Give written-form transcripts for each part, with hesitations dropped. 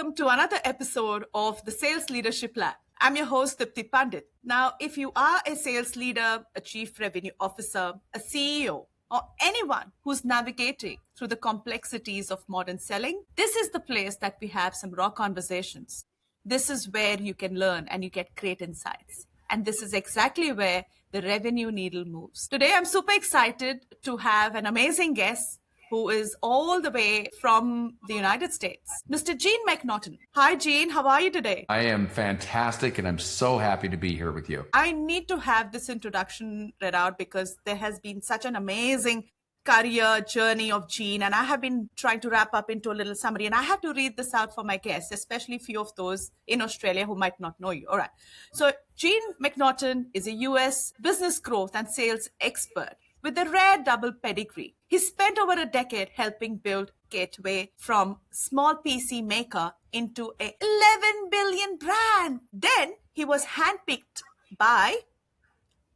welcome to another episode of the Sales Leadership Lab. I'm your host, Dipti Pandit. Now, if you are a sales leader, a chief revenue officer, a CEO, or anyone who's navigating through the complexities of modern selling, this is the place that we have some raw conversations. This is where you can learn and you get great insights. And this is exactly where the revenue needle moves. Today, I'm super excited to have an amazing guest who is all the way from the United States, Mr. Gene McNaughton. Hi, Gene. How are you today? I am fantastic, and I'm so happy to be here with you. I need to have this introduction read out because there has been such an amazing career journey of Gene, and I have been trying to wrap up into a little summary, and I have to read this out for my guests, especially few of those in Australia who might not know you. All right. So Gene McNaughton is a US business growth and sales expert with a rare double pedigree. He spent over a decade helping build Gateway from small PC maker into a 11 billion brand. Then he was handpicked by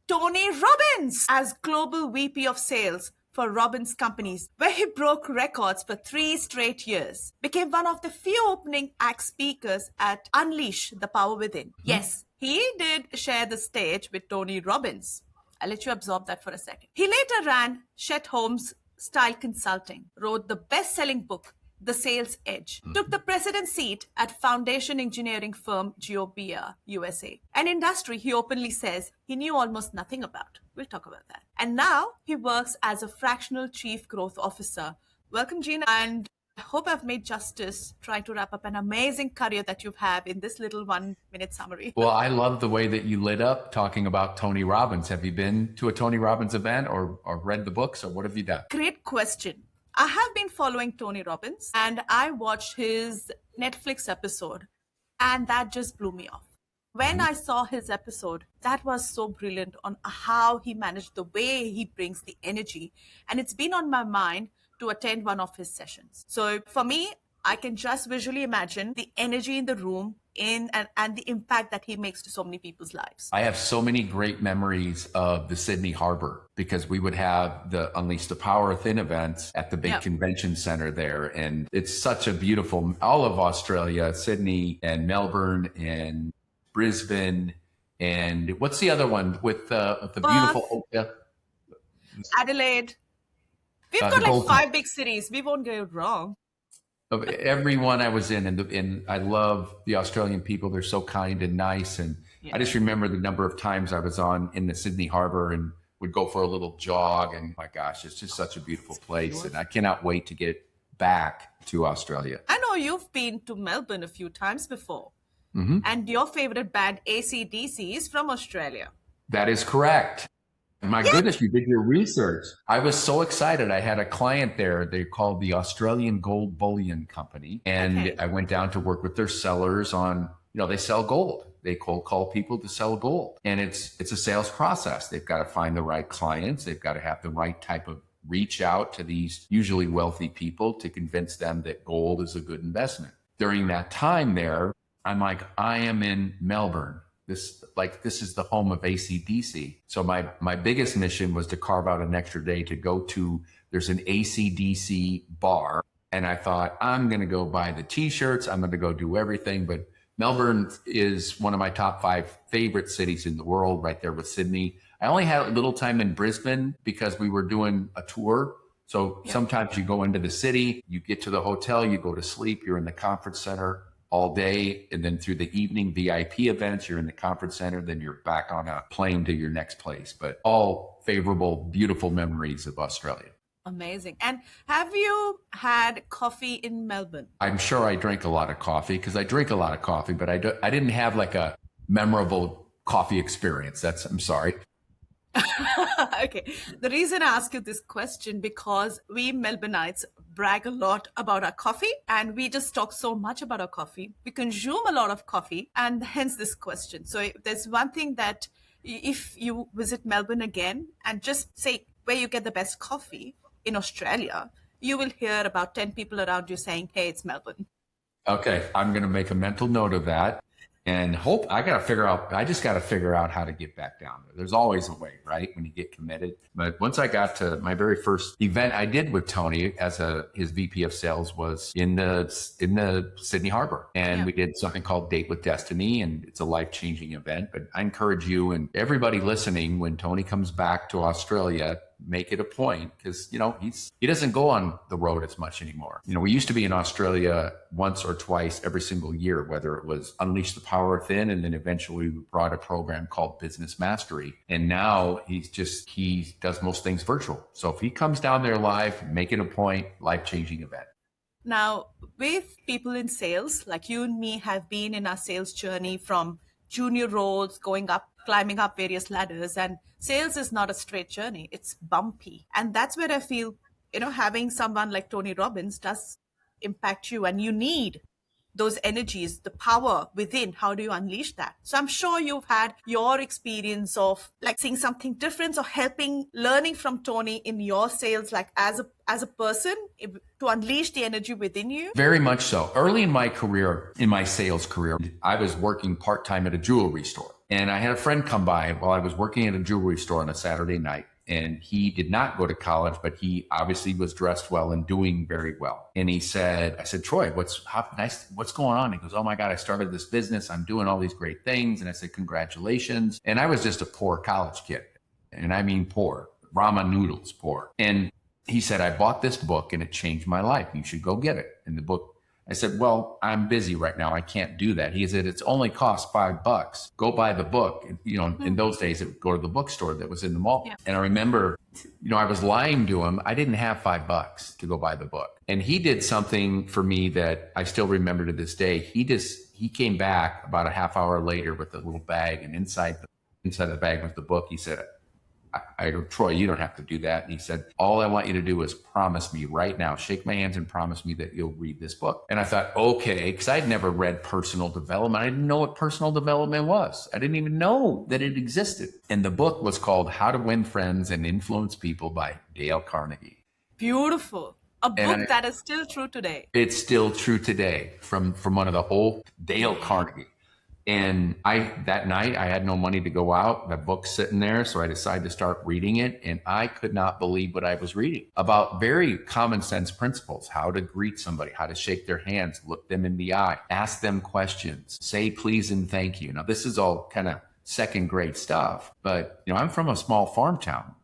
Tony Robbins as Global VP of Sales for Robbins Companies, where he broke records for 3 straight years, became one of the few opening act speakers at Unleash the Power Within. Yes, he did share the stage with Tony Robbins. I'll let you absorb that for a second. He later ran Chet Holmes Style Consulting, wrote the best-selling book, The Sales Edge, took the president's seat at foundation engineering firm Geobia, USA, an industry he openly says he knew almost nothing about. We'll talk about that. And now he works as a fractional chief growth officer. Welcome, Gene, and I hope I've made justice trying to wrap up an amazing career that you have in this little 1-minute summary. Well, I love the way that you lit up talking about Tony Robbins. Have you been to a Tony Robbins event or read the books, or what have you done? Great question. I have been following Tony Robbins, and I watched his Netflix episode, and that just blew me off. When I saw his episode, that was so brilliant on how he managed, the way he brings the energy. And it's been on my mind to attend one of his sessions. So for me, I can just visually imagine the energy in the room and the impact that he makes to so many people's lives. I have so many great memories of the Sydney Harbor because we would have the Unleash the Power Within events at the big convention center there. And it's such a beautiful, all of Australia, Sydney and Melbourne and Brisbane. And what's the other one with the beautiful Adelaide. We've got like 5 big cities. We won't get it wrong. Of everyone I was in, and I love the Australian people. They're so kind and nice. And I just remember the number of times I was in the Sydney Harbor and would go for a little jog. And my gosh, it's just such a beautiful place. And I cannot wait to get back to Australia. I know you've been to Melbourne a few times before. And your favorite band, AC/DC, is from Australia. That is correct. My goodness, you did your research. I was so excited. I had a client there. They called the Australian Gold Bullion Company. And I went down to work with their sellers on, they sell gold. They cold call people to sell gold. And it's a sales process. They've got to find the right clients. They've got to have the right type of reach out to these usually wealthy people to convince them that gold is a good investment. During that time there, I'm like, I am in Melbourne. This is the home of AC/DC. So my biggest mission was to carve out an extra day to go to, there's an AC/DC bar. And I thought, I'm going to go buy the t-shirts. I'm going to go do everything. But Melbourne is one of my top 5 favorite cities in the world, right there with Sydney. I only had a little time in Brisbane because we were doing a tour. So sometimes you go into the city, you get to the hotel, you go to sleep, you're in the conference center all day, and then through the evening VIP events, you're in the conference center, then you're back on a plane to your next place. But all favorable, beautiful memories of Australia. Amazing. And have you had coffee in Melbourne? I'm sure I drank a lot of coffee because I drink a lot of coffee, but I didn't have like a memorable coffee experience. I'm sorry. Okay. The reason I ask you this question, because we Melbourneites brag a lot about our coffee, and we just talk so much about our coffee. We consume a lot of coffee, and hence this question. So if there's one thing that if you visit Melbourne again and just say where you get the best coffee in Australia, you will hear about 10 people around you saying, hey, it's Melbourne. Okay. I'm going to make a mental note of that. And hope I just got to figure out how to get back down there. There's always a way, right? When you get committed. But once I got to my very first event I did with Tony as his VP of sales was in the Sydney Harbor. And we did something called Date with Destiny, and it's a life-changing event. But I encourage you and everybody listening, when Tony comes back to Australia, make it a point, because he doesn't go on the road as much anymore. We used to be in Australia once or twice every single year, whether it was Unleash the Power Within, and then eventually we brought a program called Business Mastery. And now he does most things virtual. So if he comes down there live, make it a point, life-changing event. Now, with people in sales, like you and me have been in our sales journey from junior roles, climbing up various ladders, and sales is not a straight journey. It's bumpy. And that's where I feel, having someone like Tony Robbins does impact you, and you need those energies, the power within. How do you unleash that? So I'm sure you've had your experience of like seeing something different, or learning from Tony in your sales, like as a person, to unleash the energy within you. Very much so. Early in my sales career, I was working part-time at a jewelry store. And I had a friend come by while I was working at a jewelry store on a Saturday night. And he did not go to college, but he obviously was dressed well and doing very well. And I said, Troy, what's going on? He goes, oh my God, I started this business. I'm doing all these great things. And I said, congratulations. And I was just a poor college kid. And I mean poor, ramen noodles poor. And he said, I bought this book and it changed my life. You should go get it. And the book, I said, well, I'm busy right now. I can't do that. He said, it's only cost $5. Go buy the book. In those days, it would go to the bookstore that was in the mall. Yeah. And I remember, I was lying to him. I didn't have $5 to go buy the book. And he did something for me that I still remember to this day. He came back about a half hour later with a little bag, and inside the bag was the book. He said, I go, Troy, you don't have to do that. And he said, all I want you to do is promise me right now, shake my hands and promise me that you'll read this book. And I thought, okay, because I'd never read personal development. I didn't know what personal development was. I didn't even know that it existed. And the book was called How to Win Friends and Influence People by Dale Carnegie. Beautiful. A book that is still true today. It's still true today from one of the old Dale Carnegie. And that night I had no money to go out. The book's sitting there. So I decided to start reading it. And I could not believe what I was reading about very common sense principles: how to greet somebody, how to shake their hands, look them in the eye, ask them questions, say please and thank you. Now, this is all kind of second grade stuff, but I'm from a small farm town.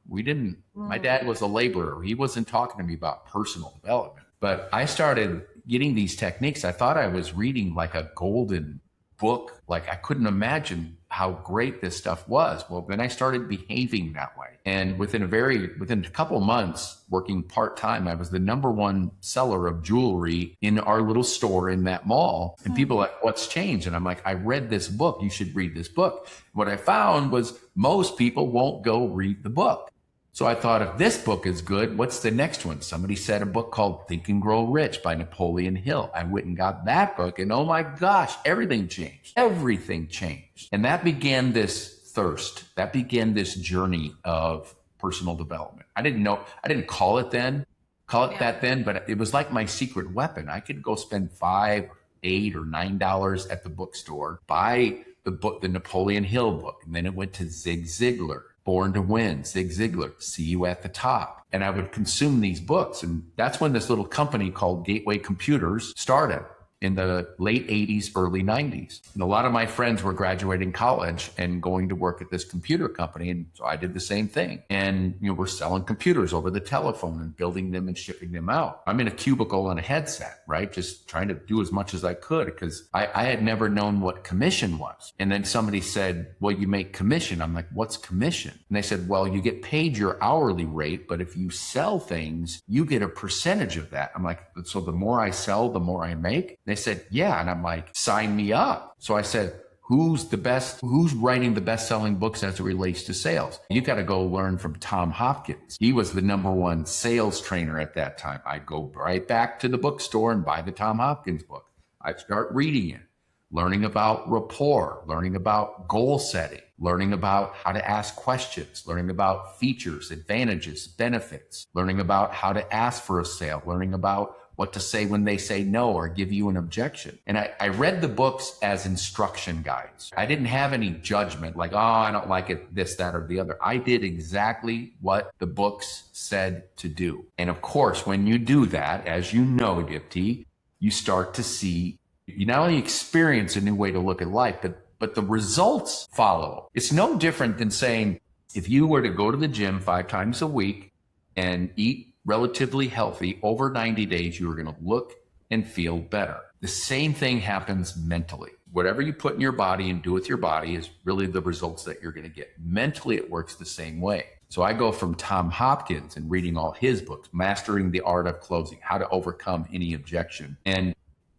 My dad was a laborer. He wasn't talking to me about personal development, but I started getting these techniques. I thought I was reading like a golden book. Like, I couldn't imagine how great this stuff was. Well, then I started behaving that way. And within a couple of months working part-time, I was the #1 seller of jewelry in our little store in that mall. And people are like, what's changed? And I'm like, I read this book. You should read this book. What I found was most people won't go read the book. So I thought, if this book is good, what's the next one? Somebody said a book called Think and Grow Rich by Napoleon Hill. I went and got that book, and oh my gosh, everything changed. Everything changed. And that began this thirst. That began this journey of personal development. I didn't call it that then, but it was like my secret weapon. I could go spend $5, $8, or $9 at the bookstore, buy the book, the Napoleon Hill book. And then it went to Zig Ziglar. Born to Win, Zig Ziglar, See You at the Top. And I would consume these books. And that's when this little company called Gateway Computers started in the late 80s, early 90s. And a lot of my friends were graduating college and going to work at this computer company. And so I did the same thing. And we're selling computers over the telephone and building them and shipping them out. I'm in a cubicle on a headset, right? Just trying to do as much as I could, because I had never known what commission was. And then somebody said, well, you make commission. I'm like, what's commission? And they said, well, you get paid your hourly rate, but if you sell things, you get a percentage of that. I'm like, so the more I sell, the more I make? They said, yeah. And I'm like, sign me up. So I said, who's writing the best-selling books as it relates to sales? You got to go learn from Tom Hopkins. He was the #1 sales trainer at that time. I go right back to the bookstore and buy the Tom Hopkins book. I start reading it. learning about rapport, learning about goal setting, learning about how to ask questions, learning about features, advantages, benefits, learning about how to ask for a sale, learning about what to say when they say no or give you an objection. And I read the books as instruction guides. I didn't have any judgment like, oh, I don't like it, this, that, or the other. I did exactly what the books said to do. And of course, when you do that, as you know, Dipti, you start to see, you not only experience a new way to look at life, but the results follow. It's no different than saying, if you were to go to the gym 5 times a week and eat relatively healthy, over 90 days, you are going to look and feel better. The same thing happens mentally. Whatever you put in your body and do with your body is really the results that you're going to get. Mentally, it works the same way. So I go from Tom Hopkins and reading all his books, Mastering the Art of Closing, How to Overcome Any Objection. And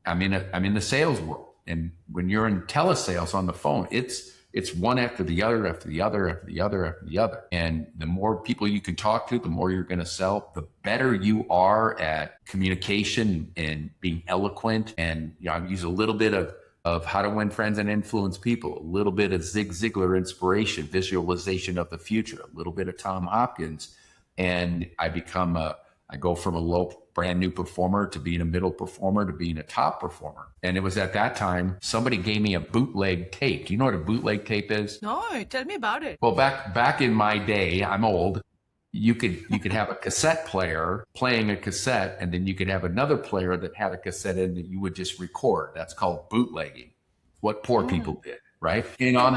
I'm in the sales world. And when you're in telesales on the phone, it's one after the other, after the other, after the other, after the other. And the more people you can talk to, the more you're going to sell, the better you are at communication and being eloquent. And I use a little bit of How to Win Friends and Influence People, a little bit of Zig Ziglar inspiration, visualization of the future, a little bit of Tom Hopkins. And I go from a brand new performer to being a middle performer to being a top performer. And it was at that time, somebody gave me a bootleg tape. Do you know what a bootleg tape is? No, tell me about it. Well, back in my day, I'm old, you could have a cassette player playing a cassette, and then you could have another player that had a cassette in that you would just record. That's called bootlegging. What poor people did, right? And on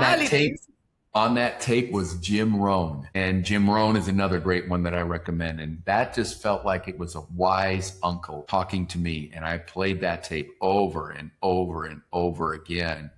that tape was Jim Rohn. And Jim Rohn is another great one that I recommend. And that just felt like it was a wise uncle talking to me. And I played that tape over and over and over again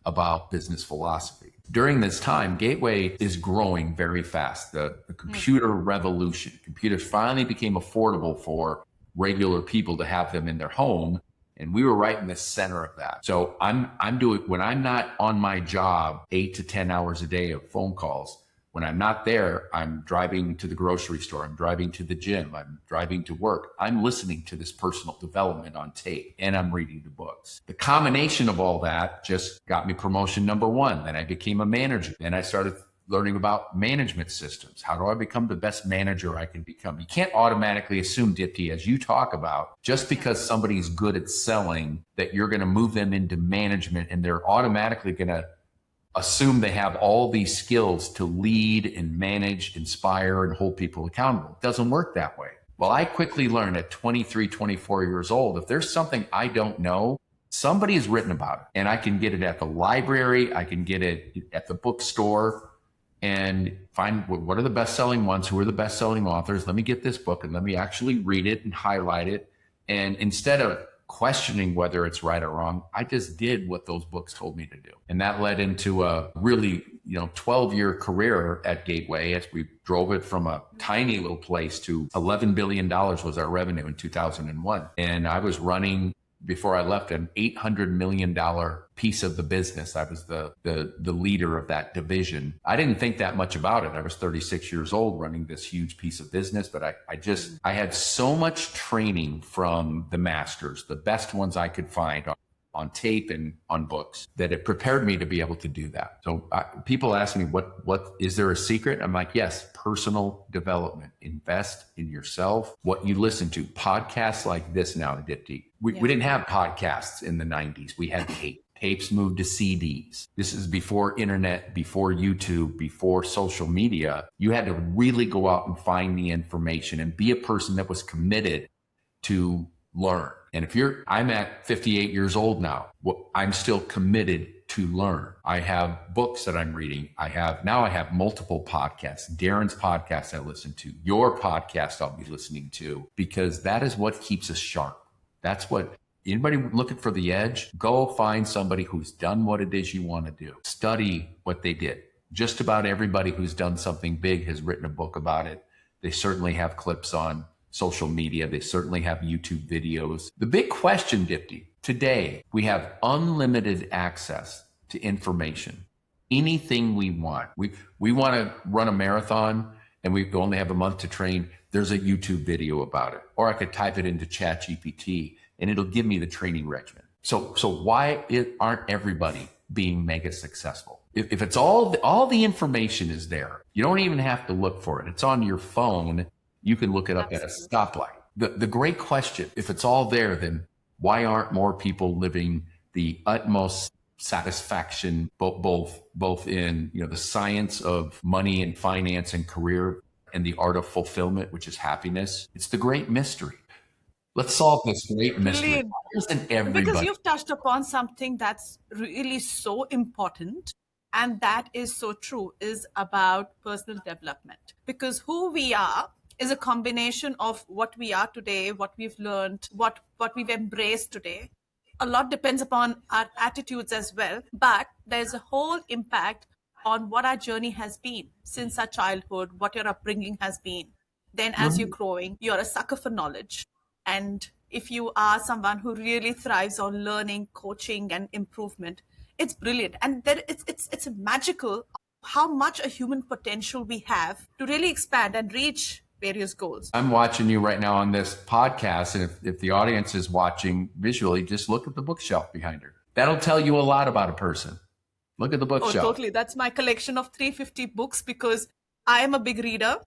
about business philosophy. During this time, Gateway is growing very fast. The computer revolution. Computers finally became affordable for regular people to have them in their home. And we were right in the center of that. So I'm doing, when I'm not on my job 8 to 10 hours a day of phone calls, when I'm not there, I'm driving to the grocery store, I'm driving to the gym, I'm driving to work. I'm listening to this personal development on tape, and I'm reading the books. The combination of all that just got me promotion number 1. Then I became a manager. Then I started learning about management systems. How do I become the best manager I can become? You can't automatically assume, Dipti, as you talk about, just because somebody's good at selling, that you're going to move them into management and they're automatically going to assume they have all these skills to lead and manage, inspire, and hold people accountable. It doesn't work that way. Well, I quickly learned at 23, 24 years old, if there's something I don't know, somebody has written about it. And I can get it at the library, I can get it at the bookstore, and find what are the best-selling ones, who are the best-selling authors. Let me get this book and let me actually read it and highlight it. And instead of questioning whether it's right or wrong, I just did what those books told me to do. And that led into a really 12-year career at Gateway as we drove it from a tiny little place to $11 billion was our revenue in 2001. And I was running, before I left, an $800 million piece of the business. I was the leader of that division. I didn't think that much about it. I was 36 years old running this huge piece of business, but I had so much training from the masters, the best ones I could find on tape and on books, that it prepared me to be able to do that. So people ask me, what is there a secret? I'm like, yes, personal development. Invest in yourself. What you listen to, podcasts like this now, Dipti. We didn't have podcasts in the 90s. We had tape. Tapes moved to CDs. This is before internet, before YouTube, before social media. You had to really go out and find the information and be a person that was committed to learn. And I'm at 58 years old now. I'm still committed to learn. I have books that I'm reading. I have multiple podcasts. Darren's podcast I listen to, your podcast I'll be listening to, because that is what keeps us sharp. That's what, anybody looking for the edge, go find somebody who's done what it is you want to do. Study what they did. Just about everybody who's done something big has written a book about it. They certainly have clips on social media. They certainly have YouTube videos. The big question, Dipti, today we have unlimited access to information. Anything we want. We want to run a marathon and we only have a month to train. There's a YouTube video about it. Or I could type it into ChatGPT and it'll give me the training regimen. So why aren't everybody being mega successful? If it's all the information is there, you don't even have to look for it. It's on your phone. You can look it up at a stoplight. The great question, if it's all there, then why aren't more people living the utmost satisfaction, both in the science of money and finance and career and the art of fulfillment, which is happiness? It's the great mystery. Let's solve this great mystery. Brilliant. Why isn't everybody? Because you've touched upon something that's really so important, and that is so true, is about personal development. Because who we are is a combination of what we are today, what we've learned, what we've embraced today. A lot depends upon our attitudes as well, but there's a whole impact on what our journey has been since our childhood, what your upbringing has been. Then as you're growing, you're a sucker for knowledge. And if you are someone who really thrives on learning, coaching, and improvement, it's brilliant. And it's magical how much a human potential we have to really expand and reach various goals. I'm watching you right now on this podcast, and if the audience is watching visually, just look at the bookshelf behind her. That'll tell you a lot about a person. Look at the bookshelf. Oh, totally. That's my collection of 350 books because I am a big reader.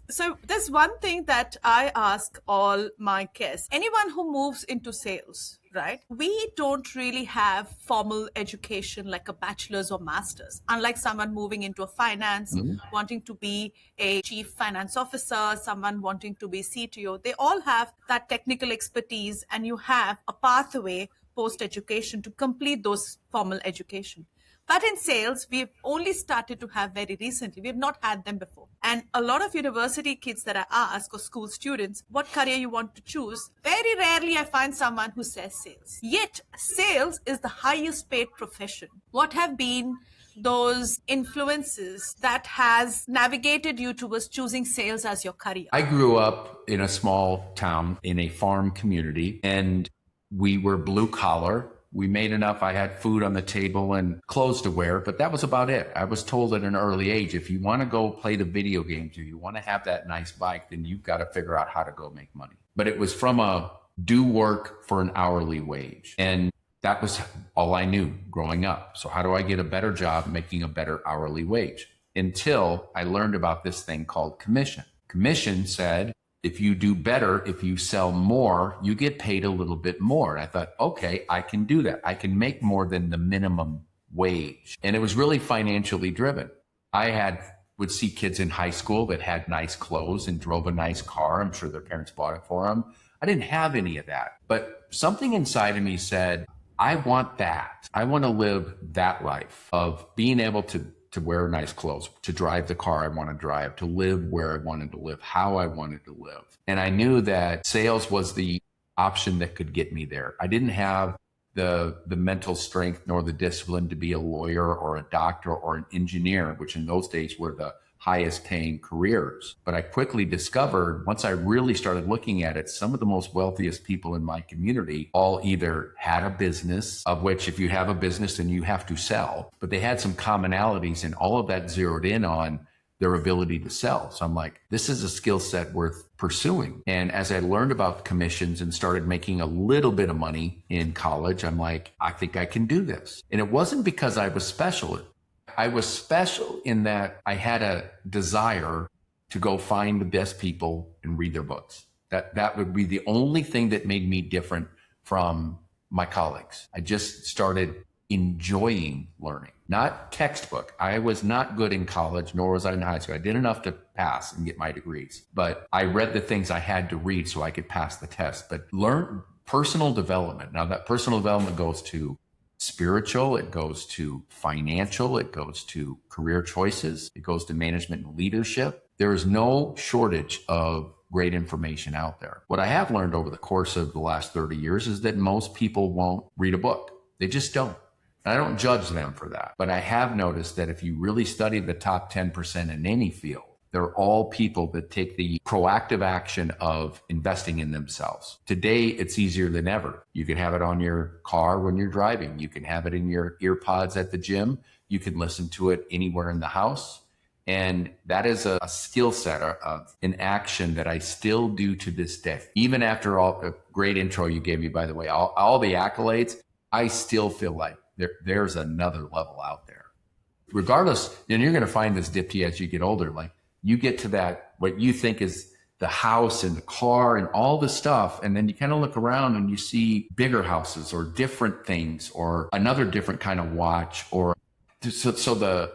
So there's one thing that I ask all my guests, anyone who moves into sales, right? We don't really have formal education like a bachelor's or master's, unlike someone moving into a finance, wanting to be a chief finance officer, someone wanting to be CTO. They all have that technical expertise, and you have a pathway post-education to complete those formal education. But in sales, we've only started to have very recently. We've not had them before. And a lot of university kids that I ask, or school students, what career you want to choose, very rarely I find someone who says sales. Yet, sales is the highest paid profession. What have been those influences that has navigated you towards choosing sales as your career? I grew up in a small town in a farm community, and we were blue collar. We made enough. I had food on the table and clothes to wear, but that was about it. I was told at an early age, if you want to go play the video games or you want to have that nice bike, then you've got to figure out how to go make money. But it was from a do work for an hourly wage. And that was all I knew growing up. So how do I get a better job making a better hourly wage? Until I learned about this thing called commission. Commission said, if you do better, if you sell more, you get paid a little bit more. And I thought, okay, I can do that. I can make more than the minimum wage. And it was really financially driven. Would see kids in high school that had nice clothes and drove a nice car. I'm sure their parents bought it for them. I didn't have any of that. But something inside of me said, I want that. I want to live that life of being able to wear nice clothes, to drive the car I want to drive, to live where I wanted to live, how I wanted to live. And I knew that sales was the option that could get me there. I didn't have the mental strength nor the discipline to be a lawyer or a doctor or an engineer, which in those days were the highest paying careers. But I quickly discovered, once I really started looking at it, some of the most wealthiest people in my community all either had a business, of which if you have a business, then you have to sell, but they had some commonalities, and all of that zeroed in on their ability to sell. So I'm like, this is a skill set worth pursuing. And as I learned about commissions and started making a little bit of money in college, I'm like, I think I can do this. And it wasn't because I was special. I was special in that I had a desire to go find the best people and read their books. That would be the only thing that made me different from my colleagues. I just started enjoying learning, not textbook. I was not good in college, nor was I in high school. I did enough to pass and get my degrees, but I read the things I had to read so I could pass the test. But learn personal development. Now that personal development goes to spiritual, it goes to financial, it goes to career choices, it goes to management and leadership. There is no shortage of great information out there. What I have learned over the course of the last 30 years is that most people won't read a book. They just don't. And I don't judge them for that. But I have noticed that if you really study the top 10% in any field, they're all people that take the proactive action of investing in themselves. Today, it's easier than ever. You can have it on your car when you're driving. You can have it in your ear pods at the gym. You can listen to it anywhere in the house. And that is a skill set, an action that I still do to this day. Even after all the great intro you gave me, by the way, all the accolades, I still feel like there's another level out there. Regardless, and you're going to find this, Dipti, as you get older, like you get to that, what you think is the house and the car and all the stuff. And then you kind of look around and you see bigger houses or different things or another different kind of watch. Or so the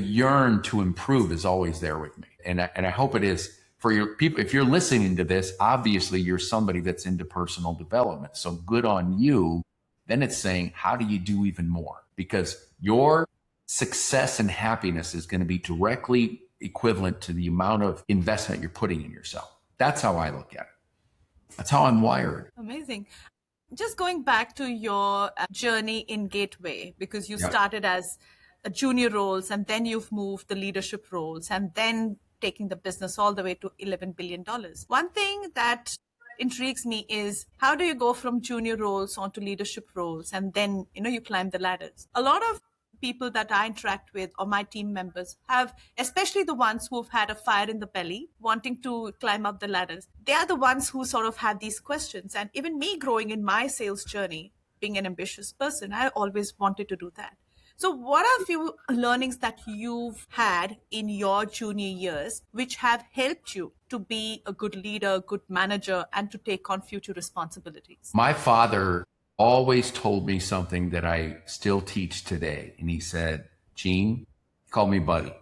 yearn to improve is always there with me. And I hope it is for your people. If you're listening to this, obviously you're somebody that's into personal development. So good on you. Then it's saying, how do you do even more? Because your success and happiness is going to be directly equivalent to the amount of investment you're putting in yourself. That's how I look at it. That's how I'm wired. Amazing. Just going back to your journey in Gateway, because you started as a junior roles and then you've moved the leadership roles and then taking the business all the way to $11 billion. One thing that intrigues me is how do you go from junior roles onto leadership roles and then, you climb the ladders? A lot of people that I interact with or my team members have, especially the ones who've had a fire in the belly, wanting to climb up the ladders. They are the ones who sort of had these questions. And even me growing in my sales journey, being an ambitious person, I always wanted to do that. So what are a few learnings that you've had in your junior years, which have helped you to be a good leader, a good manager, and to take on future responsibilities? My father always told me something that I still teach today. And he said, Gene, he called me buddy,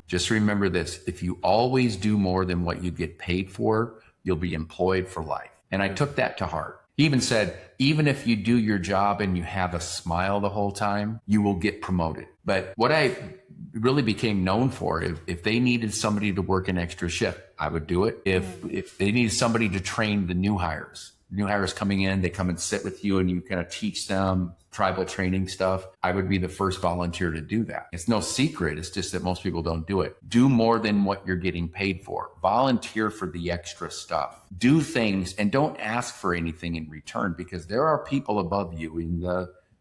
just remember this. If you always do more than what you get paid for, you'll be employed for life. And I took that to heart. He even said, even if you do your job and you have a smile the whole time, you will get promoted. But what I really became known for, if they needed somebody to work an extra shift, I would do it. If they needed somebody to train the new hires coming in, they come and sit with you and you kind of teach them tribal training stuff. I would be the first volunteer to do that. It's no secret. It's just that most people don't do it. Do more than what you're getting paid for. Volunteer for the extra stuff. Do things and don't ask for anything in return, because there are people above you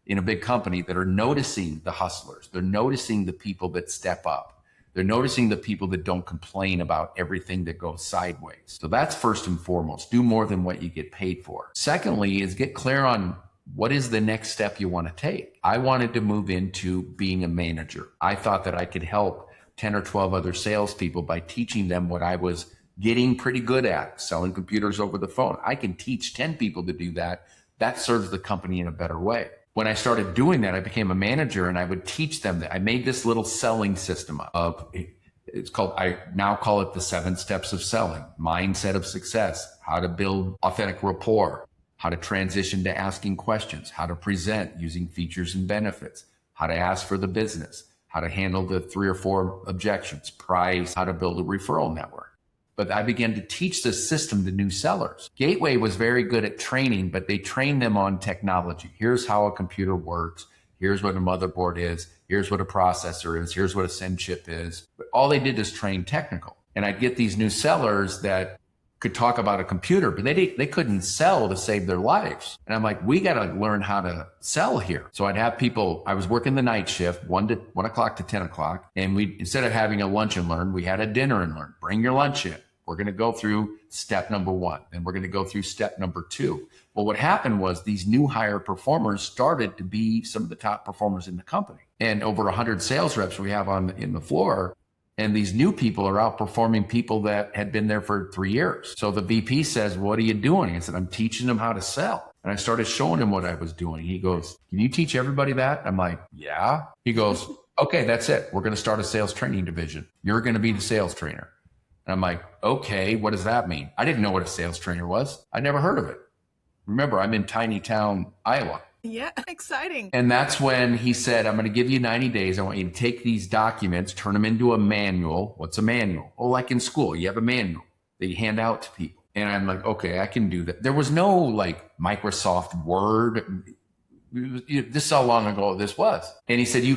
in a big company that are noticing the hustlers. They're noticing the people that step up. They're noticing the people that don't complain about everything that goes sideways. So that's first and foremost. Do more than what you get paid for. Secondly is get clear on what is the next step you want to take. I wanted to move into being a manager. I thought that I could help 10 or 12 other salespeople by teaching them what I was getting pretty good at, selling computers over the phone. I can teach 10 people to do that. That serves the company in a better way. When I started doing that, I became a manager and I would teach them that. I made this little selling system I now call it the 7 steps of selling: mindset of success, how to build authentic rapport, how to transition to asking questions, how to present using features and benefits, how to ask for the business, how to handle the 3 or 4 objections, price, how to build a referral network. But I began to teach this system to new sellers. Gateway was very good at training, but they trained them on technology. Here's how a computer works. Here's what a motherboard is. Here's what a processor is. Here's what a send chip is. But all they did is train technical. And I'd get these new sellers that could talk about a computer, but they couldn't sell to save their lives. And I'm like, we got to learn how to sell here. So I'd have people, I was working the night shift, 1 o'clock to 10 o'clock. And we, instead of having a lunch and learn, we had a dinner and learn. Bring your lunch in. We're going to go through step number 1, and we're going to go through step number 2. Well, what happened was these new hire performers started to be some of the top performers in the company. And over 100 sales reps we have in the floor. And these new people are outperforming people that had been there for 3 years. So the VP says, what are you doing? I said, I'm teaching them how to sell. And I started showing him what I was doing. He goes, can you teach everybody that? I'm like, yeah. He goes, okay, that's it. We're going to start a sales training division. You're going to be the sales trainer. And I'm like, okay, what does that mean? I didn't know what a sales trainer was. I never heard of it. Remember, I'm in tiny town, Iowa. Yeah, exciting. And that's when he said, I'm going to give you 90 days. I want you to take these documents, turn them into a manual. What's a manual? Oh, like in school, you have a manual that you hand out to people. And I'm like, okay, I can do that. There was no like Microsoft Word. This is how long ago this was. And he said, he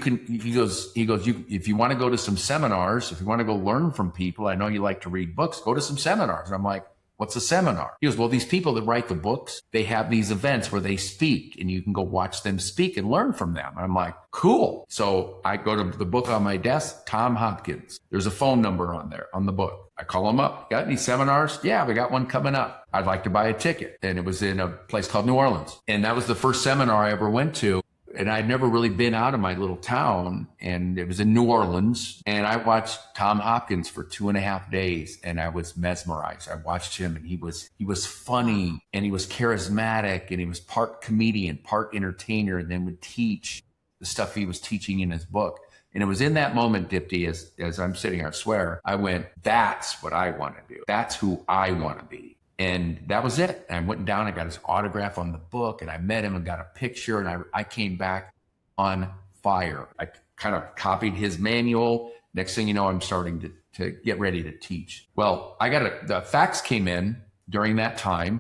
goes, if you want to go to some seminars, if you want to go learn from people, I know you like to read books, go to some seminars. And I'm like, What's a seminar? He goes, well, these people that write the books, they have these events where they speak and you can go watch them speak and learn from them. I'm like, cool. So I go to the book on my desk, Tom Hopkins. There's a phone number on there on the book. I call him up. Got any seminars? Yeah, we got one coming up. I'd like to buy a ticket. And it was in a place called New Orleans. And that was the first seminar I ever went to. And I'd never really been out of my little town, and it was in New Orleans. And I watched Tom Hopkins for 2.5 days, and I was mesmerized. I watched him, and he was funny, and he was charismatic, and he was part comedian, part entertainer, and then would teach the stuff he was teaching in his book. And it was in that moment, Dipti, as I'm sitting here, I swear, I went, that's what I want to do. That's who I want to be. And that was it. And I went down, I got his autograph on the book, and I met him and got a picture, and I came back on fire. I kind of copied his manual. Next thing you know, I'm starting to get ready to teach. Well, the fax came in during that time.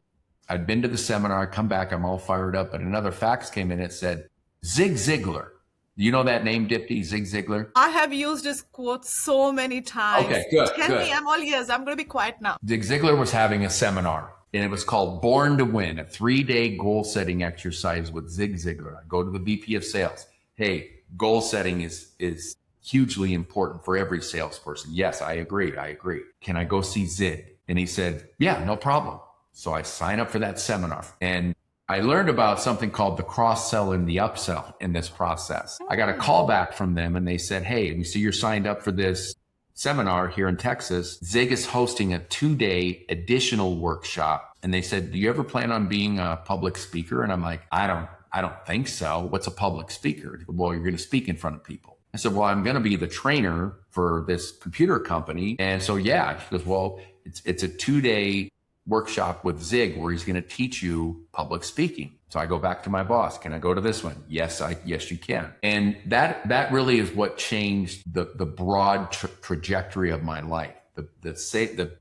I'd been to the seminar, I come back, I'm all fired up, but another fax came in. It said, Zig Ziglar. You know that name, Dipti, Zig Ziglar? I have used his quote so many times. Okay, good. Tell me, I'm all ears. I'm going to be quiet now. Zig Ziglar was having a seminar, and it was called Born to Win, a 3-day goal-setting exercise with Zig Ziglar. I go to the VP of sales. Hey, goal setting is hugely important for every salesperson. Yes, I agree. Can I go see Zig? And he said, yeah, no problem. So I sign up for that seminar, and I learned about something called the cross-sell and the upsell in this process. I got a call back from them, and they said, hey, we see you're signed up for this seminar here in Texas. Zig is hosting a 2-day additional workshop. And they said, do you ever plan on being a public speaker? And I'm like, I don't think so. What's a public speaker? Well, you're going to speak in front of people. I said, well, I'm going to be the trainer for this computer company. And so, yeah, she goes, well, it's a 2-day workshop with Zig where he's going to teach you public speaking. So I go back to my boss. Can I go to this one? Yes, you can. And that really is what changed the broad trajectory of my life. The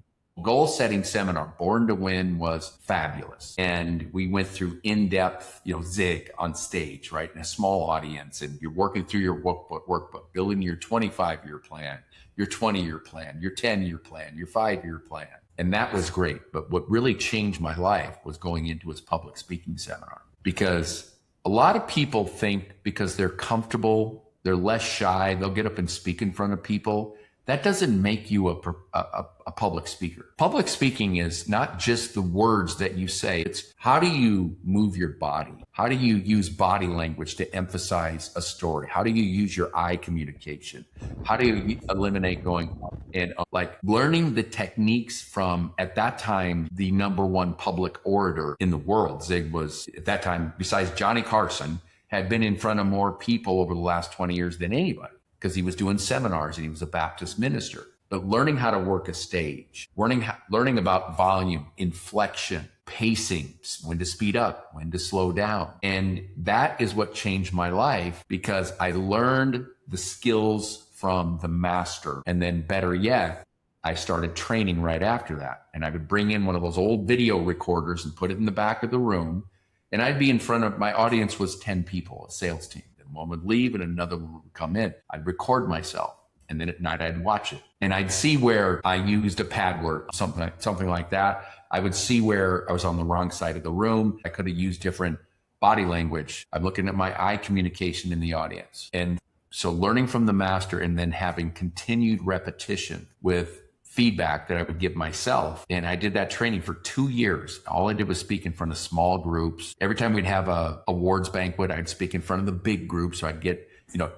goal setting seminar, Born to Win, was fabulous. And we went through in-depth, Zig on stage, right? In a small audience, and you're working through your workbook, building your 25-year plan, your 20-year plan, your 10-year plan, your 5-year plan. And that was great. But what really changed my life was going into his public speaking seminar, because a lot of people think because they're comfortable, they're less shy, they'll get up and speak in front of people. That doesn't make you a public speaker. Public speaking is not just the words that you say. It's how do you move your body? How do you use body language to emphasize a story? How do you use your eye communication? How do you eliminate going up and up? Like learning the techniques from, at that time, the #1 public orator in the world. Zig was, at that time, besides Johnny Carson, had been in front of more people over the last 20 years than anybody, because he was doing seminars and he was a Baptist minister. But learning how to work a stage, learning about volume, inflection, pacing, when to speed up, when to slow down. And that is what changed my life, because I learned the skills from the master. And then better yet, I started training right after that. And I would bring in one of those old video recorders and put it in the back of the room. And I'd be in front of, my audience was 10 people, a sales team. One would leave and another one would come in. I'd record myself, and then at night I'd watch it. And I'd see where I used a pad word, something like that. I would see where I was on the wrong side of the room. I could have used different body language. I'm looking at my eye communication in the audience. And so learning from the master and then having continued repetition with feedback that I would give myself. And I did that training for 2 years. All I did was speak in front of small groups. Every time we'd have a awards banquet, I'd speak in front of the big group. So I'd get,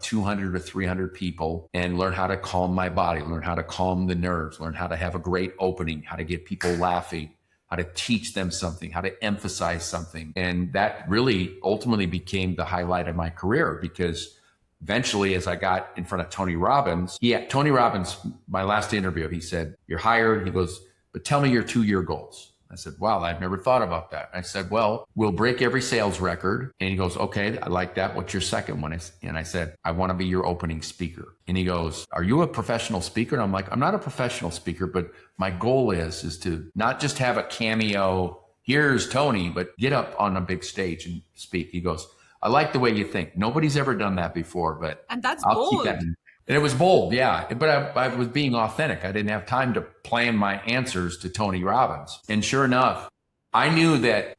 200 or 300 people and learn how to calm my body, learn how to calm the nerves, learn how to have a great opening, how to get people laughing, how to teach them something, how to emphasize something. And that really ultimately became the highlight of my career, because eventually, as I got in front of Tony Robbins, Tony Robbins, my last interview, he said, you're hired. He goes, but tell me your 2-year goals. I said, wow, I've never thought about that. I said, well, we'll break every sales record. And he goes, okay, I like that. What's your second one? And I said, I want to be your opening speaker. And he goes, are you a professional speaker? And I'm like, I'm not a professional speaker, but my goal is to not just have a cameo, here's Tony, but get up on a big stage and speak. He goes, I like the way you think. Nobody's ever done that before, but and that's I'll bold. keep that. And it was bold, yeah. But I was being authentic. I didn't have time to plan my answers to Tony Robbins. And sure enough, I knew that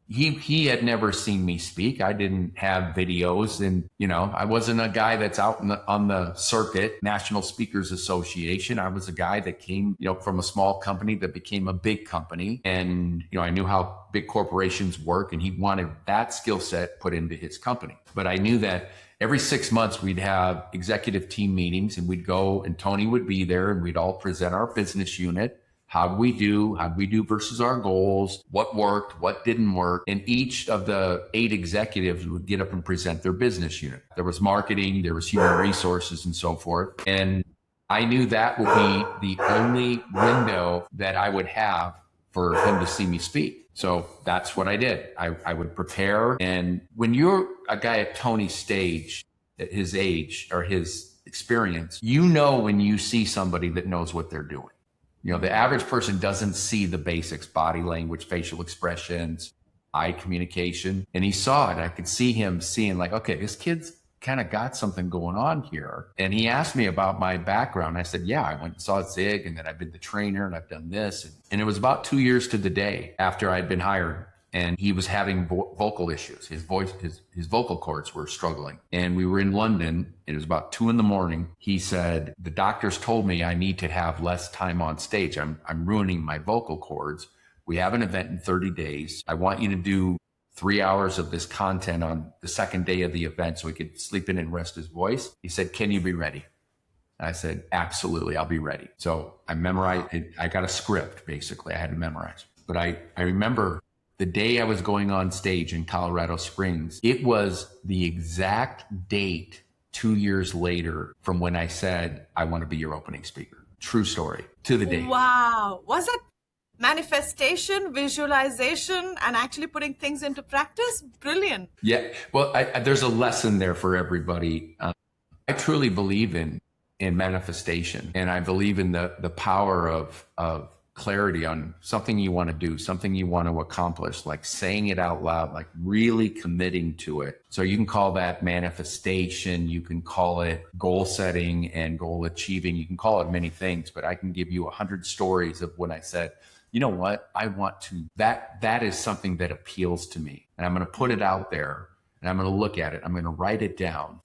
he had never seen me speak. I didn't have videos, and I wasn't a guy that's out on the circuit, National Speakers Association. I was a guy that came, from a small company that became a big company, and I knew how big corporations work, and he wanted that skill set put into his company. But I knew that every 6 months we'd have executive team meetings, and we'd go, and Tony would be there, and we'd all present our business unit. How'd we do versus our goals? What worked? What didn't work? And each of the 8 executives would get up and present their business unit. There was marketing, there was human resources, and so forth. And I knew that would be the only window that I would have for him to see me speak. So that's what I did. I would prepare. And when you're a guy at Tony's stage, at his age or his experience, when you see somebody that knows what they're doing. The average person doesn't see the basics, body language, facial expressions, eye communication. And he saw it. I could see him seeing like, okay, this kid's kind of got something going on here. And he asked me about my background. I said, yeah, I went and saw Zig, and then I've been the trainer, and I've done this. And it was about 2 years to the day after I'd been hired. And he was having vocal issues. His vocal cords were struggling. And we were in London. It was about 2 a.m. He said, the doctors told me I need to have less time on stage. I'm ruining my vocal cords. We have an event in 30 days. I want you to do 3 hours of this content on the second day of the event so he could sleep in and rest his voice. He said, can you be ready? I said, absolutely, I'll be ready. So I memorized it. I got a script, basically. I had to memorize. But I remember the day I was going on stage in Colorado Springs, it was the exact date 2 years later from when I said, I want to be your opening speaker. True story, to the day. Wow. Was it manifestation, visualization, and actually putting things into practice? Brilliant. Yeah. Well, there's a lesson there for everybody. I truly believe in manifestation, and I believe in the power of clarity on something you want to do, something you want to accomplish, like saying it out loud, like really committing to it. So you can call that manifestation. You can call it goal setting and goal achieving. You can call it many things, but I can give you 100 stories of when I said, you know what, I want to, that is something that appeals to me. And I'm going to put it out there, and I'm going to look at it. I'm going to write it down.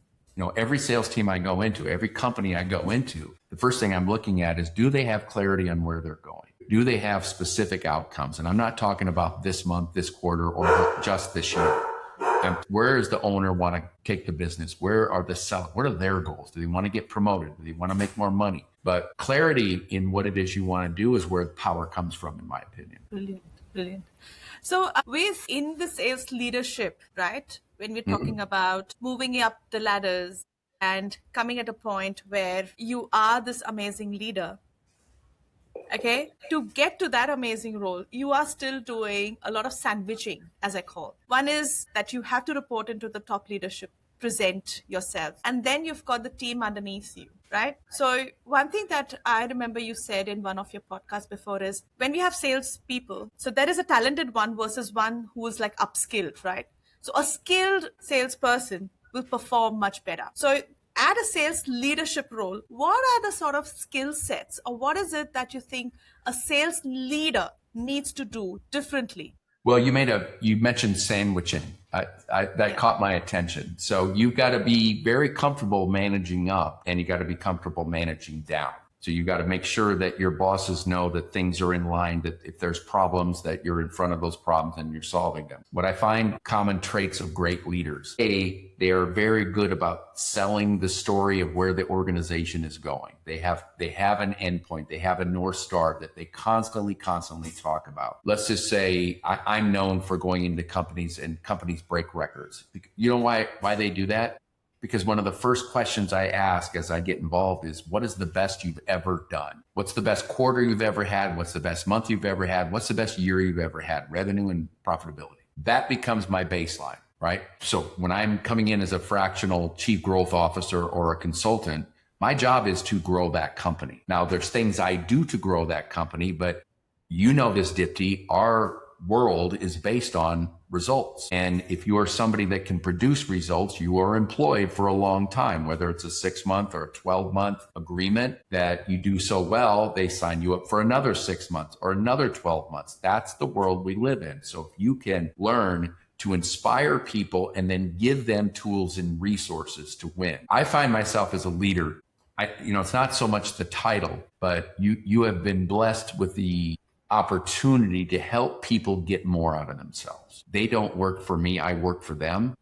Every sales team I go into, every company I go into, the first thing I'm looking at is, do they have clarity on where they're going? Do they have specific outcomes? And I'm not talking about this month, this quarter, or just this year. Where does the owner want to take the business? Where are the sellers? What are their goals? Do they want to get promoted? Do they want to make more money? But clarity in what it is you want to do is where the power comes from, in my opinion. Brilliant, brilliant. So in the sales leadership, right? When we're talking about moving up the ladders and coming at a point where you are this amazing leader, okay, to get to that amazing role, you are still doing a lot of sandwiching, as I call. One is that you have to report into the top leadership, present yourself, and then you've got the team underneath you, right? So one thing that I remember you said in one of your podcasts before is, when we have salespeople, so there is a talented one versus one who is like upskilled, right? So a skilled salesperson will perform much better. So at a sales leadership role, what are the sort of skill sets, or what is it that you think a sales leader needs to do differently? Well, you mentioned sandwiching. That caught my attention. So you've got to be very comfortable managing up, and you got to be comfortable managing down. So you got to make sure that your bosses know that things are in line, that if there's problems, that you're in front of those problems and you're solving them. What I find common traits of great leaders, they are very good about selling the story of where the organization is going. They have an endpoint. They have a North Star that they constantly talk about. Let's just say I'm known for going into companies, and companies break records. You know why they do that? Because one of the first questions I ask as I get involved is, what is the best you've ever done? What's the best quarter you've ever had? What's the best month you've ever had? What's the best year you've ever had? Revenue and profitability. That becomes my baseline, right? So when I'm coming in as a fractional chief growth officer or a consultant, my job is to grow that company. Now, there's things I do to grow that company, but you know this, Dipti, our world is based on results. And if you are somebody that can produce results, you are employed for a long time, whether it's a 6-month or a 12-month agreement that you do so well, they sign you up for another 6 months or another 12 months. That's the world we live in. So if you can learn to inspire people and then give them tools and resources to win. I find myself as a leader, it's not so much the title, but you have been blessed with the opportunity to help people get more out of themselves. They don't work for me, I work for them.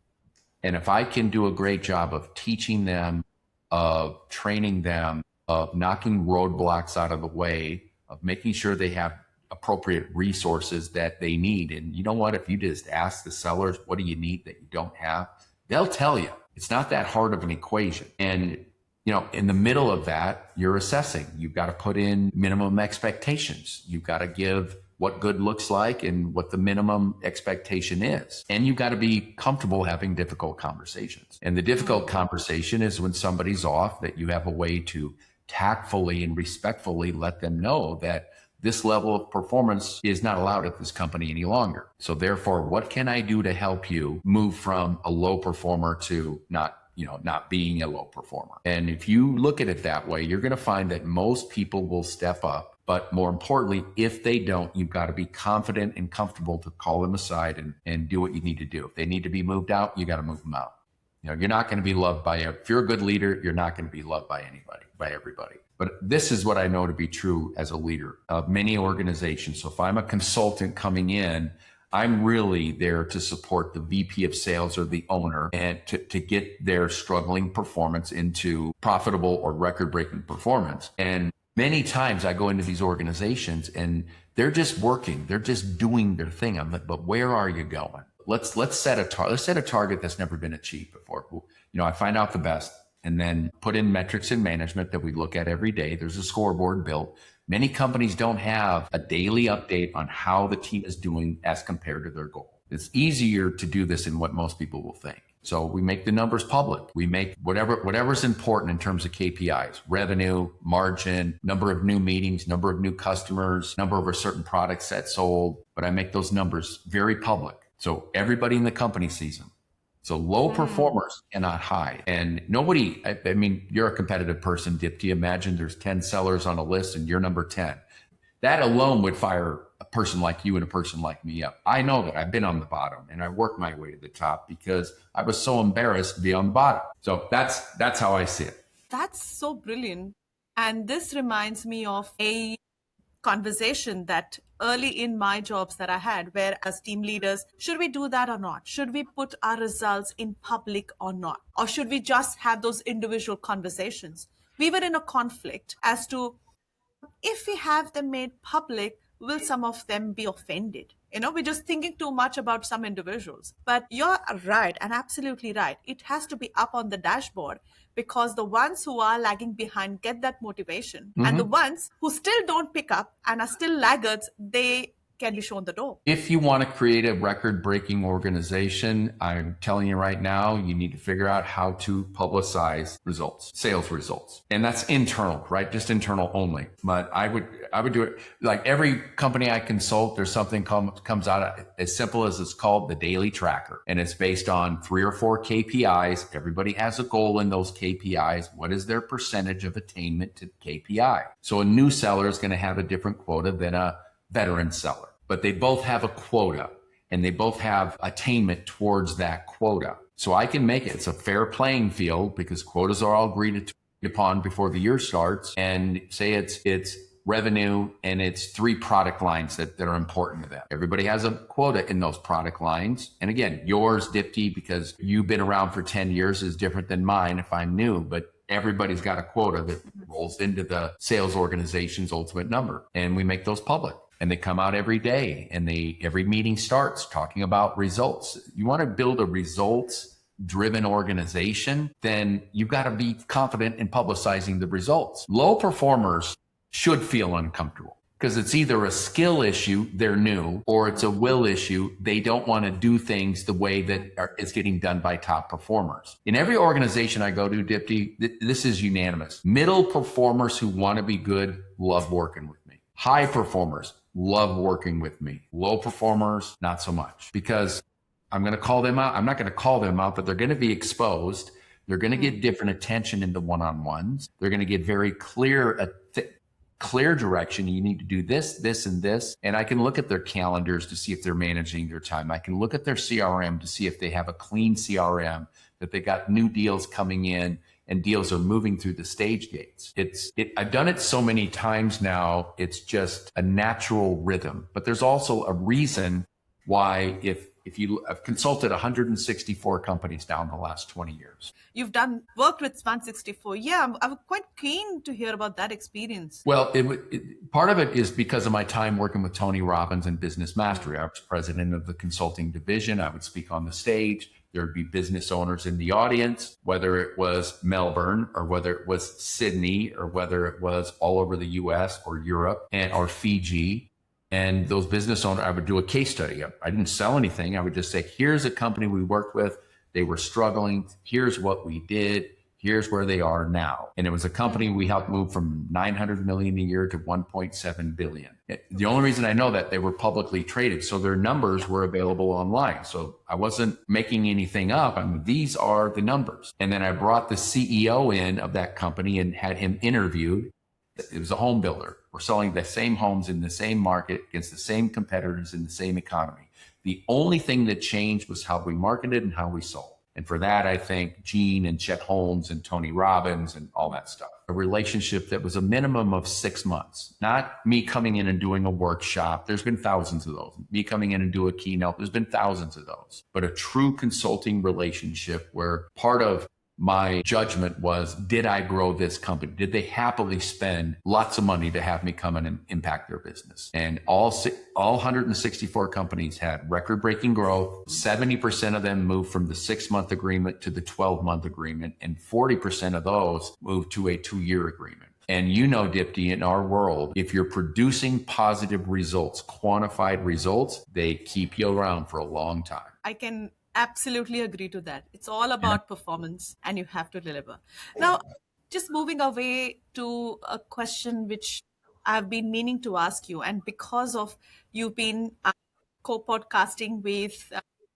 And if I can do a great job of teaching them, of training them, of knocking roadblocks out of the way, of making sure they have appropriate resources that they need. And you know what? If you just ask the sellers, what do you need that you don't have? They'll tell you. It's not that hard of an equation. And in the middle of that, you're assessing. You've got to put in minimum expectations. You've got to give what good looks like and what the minimum expectation is. And you've got to be comfortable having difficult conversations. And the difficult conversation is when somebody's off, that you have a way to tactfully and respectfully let them know that this level of performance is not allowed at this company any longer. So therefore, what can I do to help you move from a low performer to not being a low performer? And if you look at it that way, you're going to find that most people will step up. But more importantly, if they don't, you've got to be confident and comfortable to call them aside and do what you need to do. If they need to be moved out, you got to move them out. You're not going to be loved if you're a good leader, you're not going to be loved by everybody. But this is what I know to be true as a leader of many organizations. So if I'm a consultant coming in, I'm really there to support the VP of sales or the owner and to get their struggling performance into profitable or record-breaking performance. And many times I go into these organizations and they're just working, they're just doing their thing. I'm like, but where are you going? Let's set a target that's never been achieved before. I find out the best and then put in metrics and management that we look at every day. There's a scoreboard built. Many companies don't have a daily update on how the team is doing as compared to their goal. It's easier to do this than what most people will think. So we make the numbers public. We make whatever's important in terms of KPIs, revenue, margin, number of new meetings, number of new customers, number of a certain product set sold. But I make those numbers very public. So everybody in the company sees them. So low performers cannot hide. And nobody, I mean, you're a competitive person, Dipti. Imagine there's 10 sellers on a list and you're number 10. That alone would fire a person like you and a person like me up. I know that. I've been on the bottom and I worked my way to the top because I was so embarrassed to be on the bottom. So that's how I see it. That's so brilliant. And this reminds me of a conversation that early in my jobs that I had, where as team leaders, should we do that or not? Should we put our results in public or not? Or should we just have those individual conversations? We were in a conflict as to if we have them made public, will some of them be offended? We're just thinking too much about some individuals. But you're right and absolutely right. It has to be up on the dashboard because the ones who are lagging behind get that motivation. Mm-hmm. And the ones who still don't pick up and are still laggards, they can be shown the door. If you want to create a record-breaking organization, I'm telling you right now, you need to figure out how to publicize results, sales results. And that's internal, right? Just internal only. But I would do it like every company I consult, there's something comes out as simple as it's called the daily tracker. And it's based on 3 or 4 KPIs. Everybody has a goal in those KPIs. What is their percentage of attainment to KPI? So a new seller is going to have a different quota than a veteran seller, but they both have a quota and they both have attainment towards that quota. So I can make it. It's a fair playing field because quotas are all agreed upon before the year starts, and say it's revenue and it's 3 product lines that are important to them. Everybody has a quota in those product lines. And again, yours, Dipti, because you've been around for 10 years is different than mine if I'm new, but everybody's got a quota that rolls into the sales organization's ultimate number. And we make those public. And they come out every day and every meeting starts talking about results. You want to build a results-driven organization, then you've got to be confident in publicizing the results. Low performers should feel uncomfortable because it's either a skill issue, they're new, or it's a will issue. They don't want to do things the way that is getting done by top performers. In every organization I go to, Dipti, this is unanimous. Middle performers who want to be good love working with me. High performers love working with me. Low performers, not so much. Because I'm going to call them out. I'm not going to call them out, but they're going to be exposed. They're going to get different attention in the one-on-ones. They're going to get very clear, clear direction. You need to do this, this, and this. And I can look at their calendars to see if they're managing their time. I can look at their CRM to see if they have a clean CRM, that they got new deals coming in and deals are moving through the stage gates. I've done it so many times now. It's just a natural rhythm, but there's also a reason why I've consulted 164 companies down the last 20 years. You've worked with 164. Yeah, I'm quite keen to hear about that experience. Well, part of it is because of my time working with Tony Robbins and Business Mastery. I was president of the consulting division. I would speak on the stage. There'd be business owners in the audience, whether it was Melbourne or whether it was Sydney or whether it was all over the US or Europe or Fiji. And those business owners, I would do a case study. I didn't sell anything. I would just say, here's a company we worked with. They were struggling. Here's what we did. Here's where they are now. And it was a company we helped move from 900 million a year to 1.7 billion. The only reason I know that, they were publicly traded, so their numbers were available online. So I wasn't making anything up. I mean, these are the numbers. And then I brought the CEO in of that company and had him interviewed. It was a home builder. We're selling the same homes in the same market against the same competitors in the same economy. The only thing that changed was how we marketed and how we sold. And for that, I thank Gene and Chet Holmes and Tony Robbins and all that stuff. A relationship that was a minimum of 6 months, not me coming in and doing a workshop. There's been thousands of those. Me coming in and do a keynote. There's been thousands of those. But a true consulting relationship where part of my judgment was, did I grow this company? Did they happily spend lots of money to have me come in and impact their business? And all 164 companies had record-breaking growth. 70% of them moved from the 6-month agreement to the 12-month agreement, and 40% of those moved to a 2-year agreement. And you know, Dipti, in our world, if you're producing positive results, quantified results, they keep you around for a long time. I can absolutely agree to that. It's all about performance and you have to deliver. Now, just moving away to a question which I've been meaning to ask you, and because of you've been co-podcasting with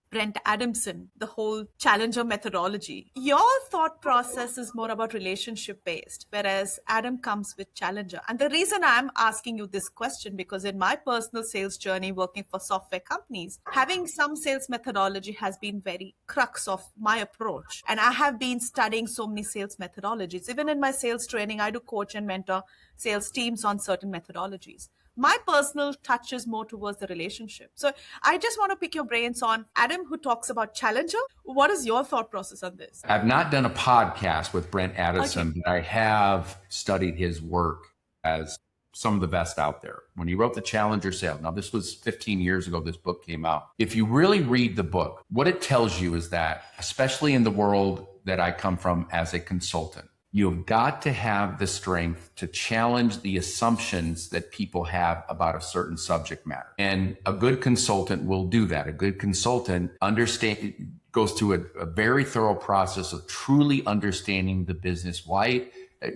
Brent Adamson, the whole challenger methodology, your thought process is more about relationship based, whereas Adam comes with challenger. And the reason I'm asking you this question, because in my personal sales journey working for software companies, having some sales methodology has been very crux of my approach. And I have been studying so many sales methodologies. Even in my sales training, I do coach and mentor sales teams on certain methodologies. My personal touch is more towards the relationship. So I just want to pick your brains on Adam, who talks about challenger. What is your thought process on this? I've not done a podcast with Brent Addison, but I have studied his work as some of the best out there. When he wrote the Challenger Sale, now this was 15 years ago, this book came out. If you really read the book, what it tells you is that, especially in the world that I come from as a consultant, you've got to have the strength to challenge the assumptions that people have about a certain subject matter. And a good consultant will do that. A good consultant goes through a very thorough process of truly understanding the business. Why?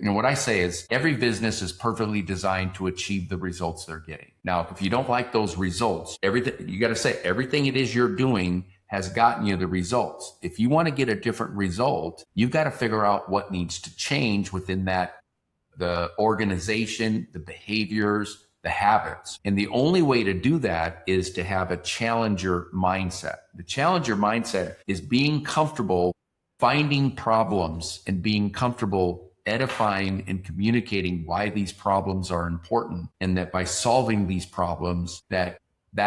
What I say is every business is perfectly designed to achieve the results they're getting. Now, if you don't like those results, you got to say everything it is you're doing has gotten you the results. If you want to get a different result, you've got to figure out what needs to change within the organization, the behaviors, the habits. And the only way to do that is to have a challenger mindset. The challenger mindset is being comfortable finding problems and being comfortable edifying and communicating why these problems are important, and that by solving these problems, that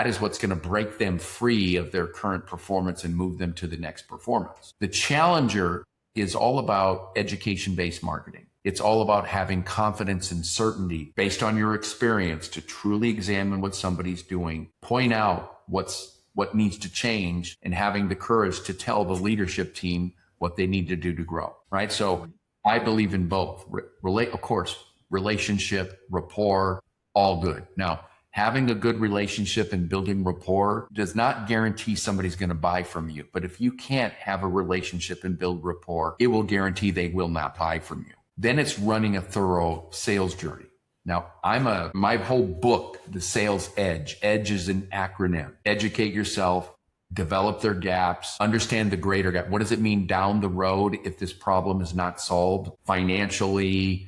is what's going to break them free of their current performance and move them to the next performance. The challenger is all about education-based marketing. It's all about having confidence and certainty based on your experience to truly examine what somebody's doing, point out what needs to change, and having the courage to tell the leadership team what they need to do to grow, right? So I believe in both. Of course, relationship, rapport, all good. Now, having a good relationship and building rapport does not guarantee somebody's going to buy from you. But if you can't have a relationship and build rapport, it will guarantee they will not buy from you. Then it's running a thorough sales journey. Now, my whole book, The Sales Edge is an acronym. Educate yourself, develop their gaps, understand the greater gap. What does it mean down the road if this problem is not solved financially,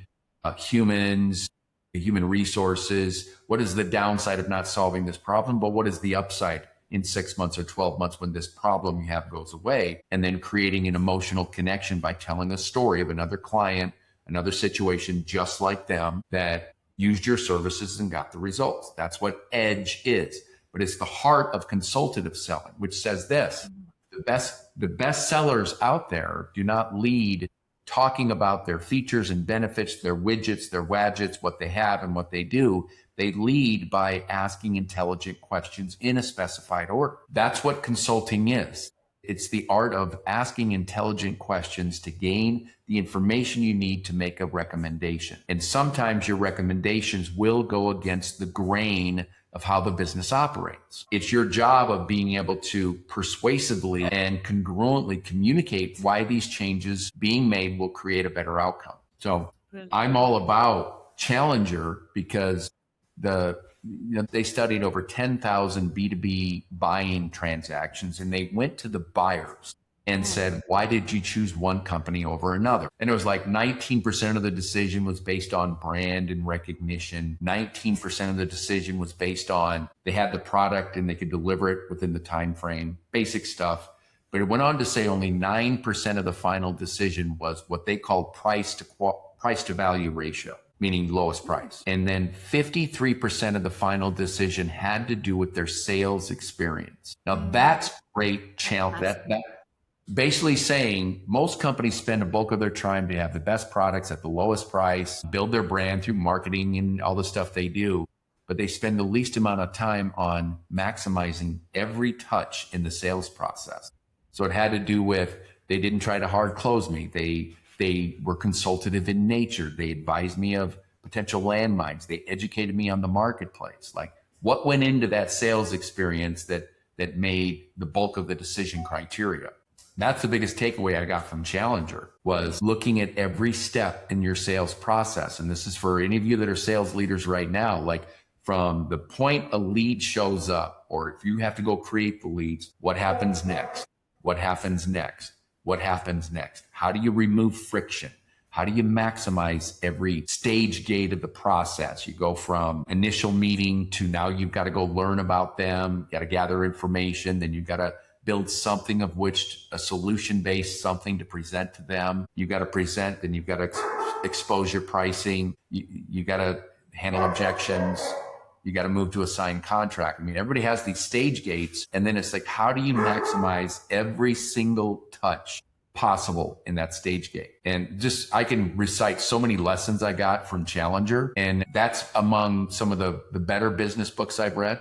humans, human resources? What is the downside of not solving this problem? But what is the upside in 6 months or 12 months when this problem you have goes away? And then creating an emotional connection by telling a story of another client, another situation just like them that used your services and got the results. That's what edge is. But it's the heart of consultative selling, which says this: the best sellers out there do not lead talking about their features and benefits, their widgets, their wadgets, what they have and what they do. They lead by asking intelligent questions in a specified order. That's what consulting is. It's the art of asking intelligent questions to gain the information you need to make a recommendation. And sometimes your recommendations will go against the grain of how the business operates. It's your job of being able to persuasively and congruently communicate why these changes being made will create a better outcome. So I'm all about Challenger because they studied over 10,000 B2B buying transactions, and they went to the buyers and said, why did you choose one company over another? And it was like 19% of the decision was based on brand and recognition. 19% of the decision was based on they had the product and they could deliver it within the time frame, basic stuff. But it went on to say only 9% of the final decision was what they called price to value ratio, meaning lowest price. And then 53% of the final decision had to do with their sales experience. Now that's great challenge. That basically saying most companies spend a bulk of their time to have the best products at the lowest price, build their brand through marketing and all the stuff they do, but they spend the least amount of time on maximizing every touch in the sales process. So it had to do with, they didn't try to hard close me. They were consultative in nature. They advised me of potential landmines. They educated me on the marketplace. Like what went into that sales experience that made the bulk of the decision criteria. That's the biggest takeaway I got from Challenger, was looking at every step in your sales process. And this is for any of you that are sales leaders right now, like from the point a lead shows up, or if you have to go create the leads, what happens next? What happens next? What happens next? How do you remove friction? How do you maximize every stage gate of the process? You go from initial meeting to now you've got to go learn about them, got to gather information, then you've got to build something of which a solution-based something to present to them. You got to present, then you've got to expose your pricing. You got to handle objections. You got to move to a signed contract. I mean, everybody has these stage gates, and then it's like, how do you maximize every single touch possible in that stage gate? And just, I can recite so many lessons I got from Challenger, and that's among some of the better business books I've read.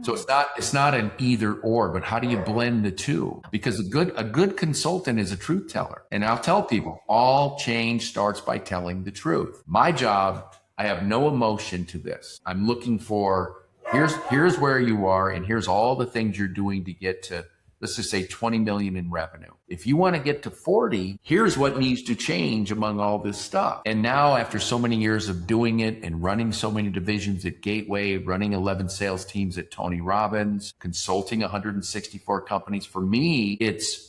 So it's not an either or, but how do you blend the two? Because a good consultant is a truth teller. And I'll tell people, all change starts by telling the truth. My job, I have no emotion to this. I'm looking for, here's where you are, and here's all the things you're doing to get to, let's just say 20 million in revenue. If you want to get to 40, here's what needs to change among all this stuff. And now after so many years of doing it and running so many divisions at Gateway, running 11 sales teams at Tony Robbins, consulting 164 companies, for me,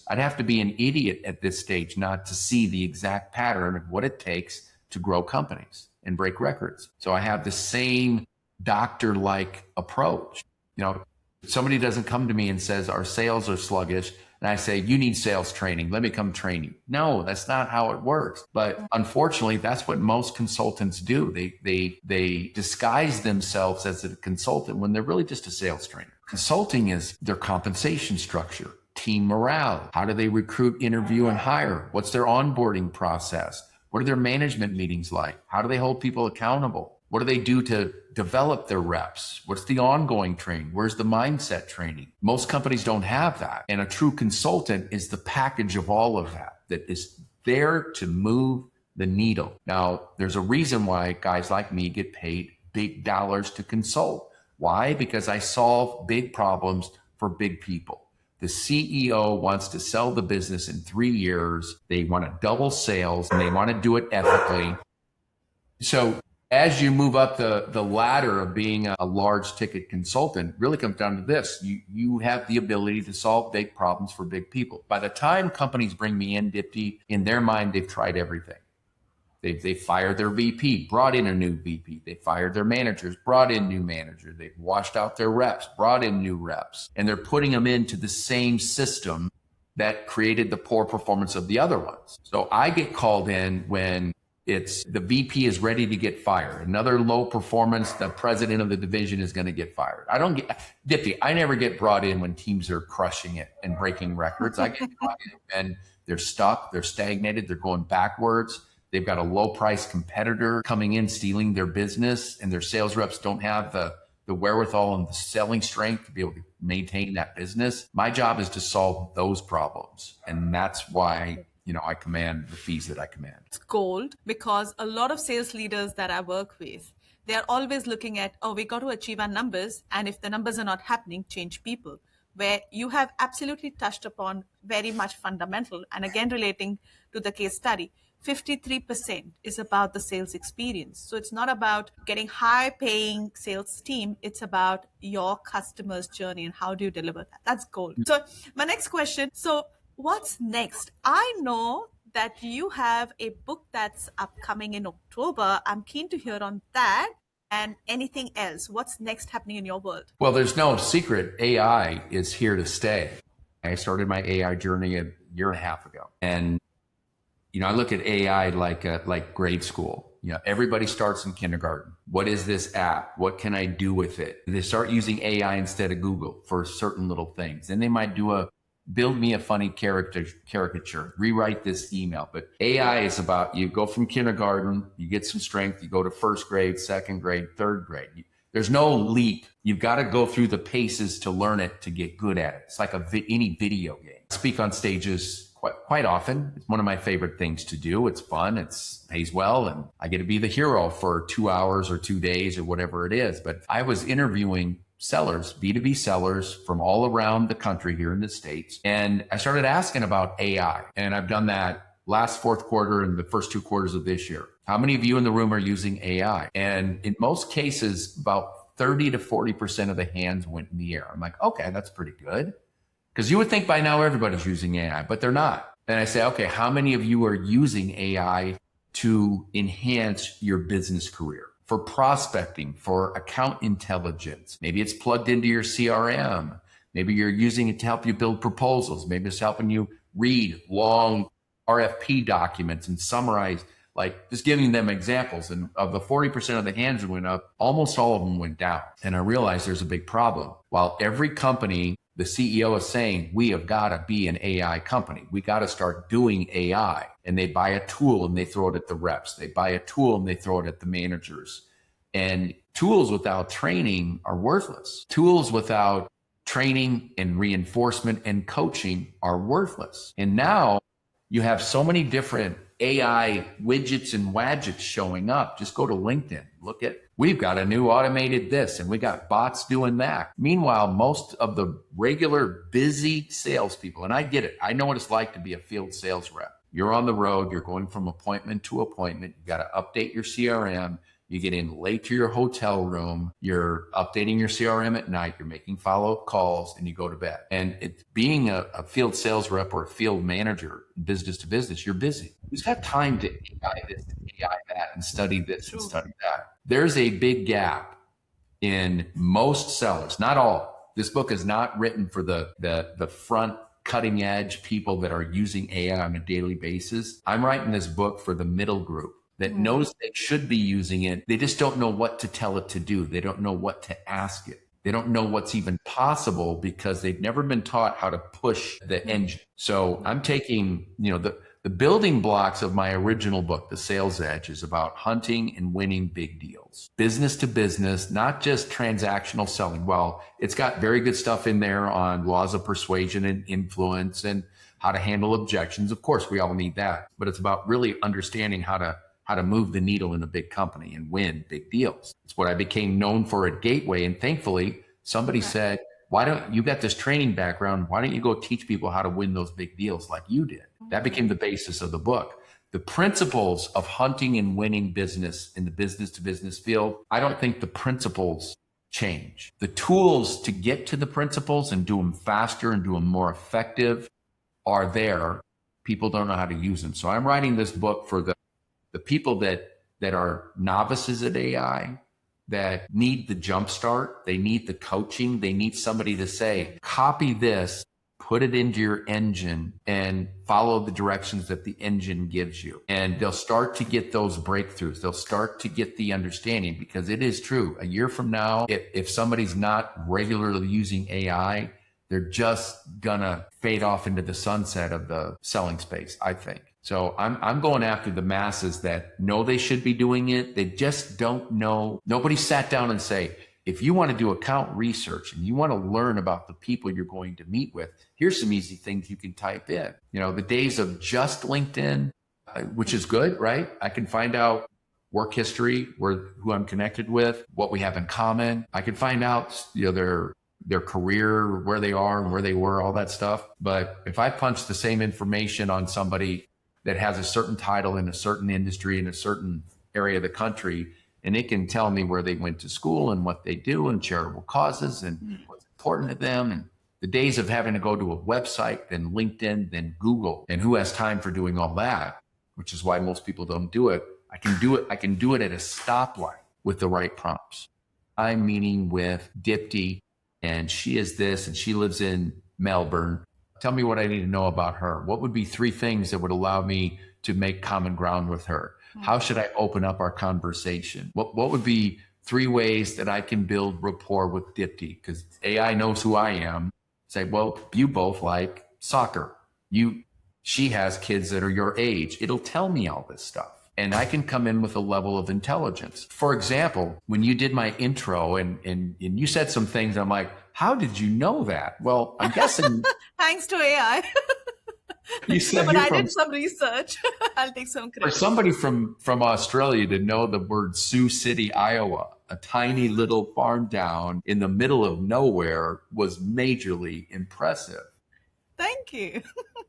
I'd have to be an idiot at this stage not to see the exact pattern of what it takes to grow companies and break records. So I have the same doctor-like approach. Somebody doesn't come to me and says, our sales are sluggish, and I say, you need sales training. Let me come train you. No, that's not how it works. But unfortunately, that's what most consultants do. They disguise themselves as a consultant when they're really just a sales trainer. Consulting is their compensation structure, team morale. How do they recruit, interview, and hire? What's their onboarding process? What are their management meetings like? How do they hold people accountable? What do they do to develop their reps? What's the ongoing training? Where's the mindset training? Most companies don't have that. And a true consultant is the package of all of that is there to move the needle. Now, there's a reason why guys like me get paid big dollars to consult. Why? Because I solve big problems for big people. The CEO wants to sell the business in 3 years. They want to double sales, and they want to do it ethically. So as you move up the ladder of being a large ticket consultant, really comes down to this. You have the ability to solve big problems for big people. By the time companies bring me in, Dipti, in their mind, they've tried everything. They fired their VP, brought in a new VP. They fired their managers, brought in new managers. They've washed out their reps, brought in new reps. And they're putting them into the same system that created the poor performance of the other ones. So I get called in when it's the VP is ready to get fired. Another low performance, the president of the division is going to get fired. Dipti, I never get brought in when teams are crushing it and breaking records. I get brought in when they're stuck, they're stagnated, they're going backwards. They've got a low price competitor coming in, stealing their business, and their sales reps don't have the wherewithal and the selling strength to be able to maintain that business. My job is to solve those problems. And that's why, I command the fees that I command. It's gold, because a lot of sales leaders that I work with, they're always looking at, we got to achieve our numbers. And if the numbers are not happening, change people. Where you have absolutely touched upon very much fundamental. And again, relating to the case study, 53% is about the sales experience. So it's not about getting high paying sales team. It's about your customer's journey and how do you deliver that? That's gold. So my next question. So what's next? I know that you have a book that's upcoming in October. I'm keen to hear on that. And anything else? What's next happening in your world? Well, there's no secret. AI is here to stay. I started my AI journey a year and a half ago. And I look at AI like grade school. Everybody starts in kindergarten. What is this app? What can I do with it? They start using AI instead of Google for certain little things. Then they might build me a funny caricature, rewrite this email. But AI is about, you go from kindergarten, you get some strength, you go to first grade, second grade, third grade. There's no leap. You've got to go through the paces to learn it, to get good at it. It's like any video game. I speak on stages quite often. It's one of my favorite things to do. It's fun. It pays well. And I get to be the hero for 2 hours or 2 days or whatever it is. But I was interviewing sellers, B2B sellers from all around the country here in the States. And I started asking about AI. And I've done that last fourth quarter and the first 2 quarters of this year. How many of you in the room are using AI? And in most cases, about 30 to 40% of the hands went in the air. I'm like, okay, that's pretty good. Because you would think by now everybody's using AI, but they're not. Then I say, okay, how many of you are using AI to enhance your business career? For prospecting, for account intelligence. Maybe it's plugged into your CRM. Maybe you're using it to help you build proposals. Maybe it's helping you read long RFP documents and summarize, like just giving them examples. And of the 40% of the hands that went up, almost all of them went down. And I realized there's a big problem. While every company, the CEO is saying, we have got to be an AI company. We got to start doing AI. And they buy a tool and they throw it at the reps. They buy a tool and they throw it at the managers. And tools without training are worthless. Tools without training and reinforcement and coaching are worthless. And now you have so many different AI widgets and wadgets showing up. Just go to LinkedIn. Look at, we've got a new automated this and we got bots doing that. Meanwhile, most of the regular busy salespeople, and I get it. I know what it's like to be a field sales rep. You're on the road. You're going from appointment to appointment. You got to update your CRM. You get in late to your hotel room. You're updating your CRM at night. You're making follow-up calls and you go to bed. And it's being a field sales rep or a field manager, business to business, you're busy. Who's got time to AI this, AI that, and study this and study that? There's a big gap in most sellers, not all. This book is not written for the front cutting edge people that are using AI on a daily basis. I'm writing this book for the middle group that knows they should be using it. They just don't know what to tell it to do. They don't know what to ask it. They don't know what's even possible because they've never been taught how to push the engine. So I'm taking, the building blocks of my original book, The Sales Edge, is about hunting and winning big deals. Business to business, not just transactional selling. Well, it's got very good stuff in there on laws of persuasion and influence and how to handle objections. Of course, we all need that. But it's about really understanding how to move the needle in a big company and win big deals. It's what I became known for at Gateway. And thankfully, somebody said, you got this training background. Why don't you go teach people how to win those big deals like you did? That became the basis of the book. the principles of hunting and winning business in the business to business field, I don't think the principles change. The tools to get to the principles and do them faster and do them more effective are there. People don't know how to use them. So I'm writing this book for the people that are novices at AI, that need the jump start. They need the coaching. They need somebody to say, copy this, put it into your engine and follow the directions that the engine gives you. And they'll start to get those breakthroughs. They'll start to get the understanding, because it is true. A year from now, if somebody's not regularly using AI, they're just gonna fade off into the sunset of the selling space, I think. So I'm going after the masses that know they should be doing it. They just don't know. Nobody sat down and say, if you want to do account research and you want to learn about the people you're going to meet with, here's some easy things you can type in. You know, the days of just LinkedIn, which is good, right? I can find out work history, who I'm connected with, what we have in common. I can find out, you know, their career, where they are and where they were, all that stuff. But if I punch the same information on somebody that has a certain title in a certain industry in a certain area of the country, and it can tell me where they went to school and what they do and charitable causes and what's important to them, and the days of having to go to a website, then LinkedIn, then Google, and who has time for doing all that, which is why most people don't do it. I can do it at a stoplight with the right prompts. I'm meeting with Dipti, and she is this, and she lives in Melbourne. Tell me what I need to know about her. What would be 3 things that would allow me to make common ground with her? How should I open up our conversation? What would be 3 ways that I can build rapport with Dipti? Because AI knows who I am. Say, well, you both like soccer. She has kids that are your age. It'll tell me all this stuff. And I can come in with a level of intelligence. For example, when you did my intro and you said some things, I'm like, how did you know that? Well, I'm guessing. Thanks to AI. You said, but I did some research. I'll take some credit. For somebody from Australia to know the word Sioux City, Iowa, a tiny little farm town in the middle of nowhere, was majorly impressive. Thank you.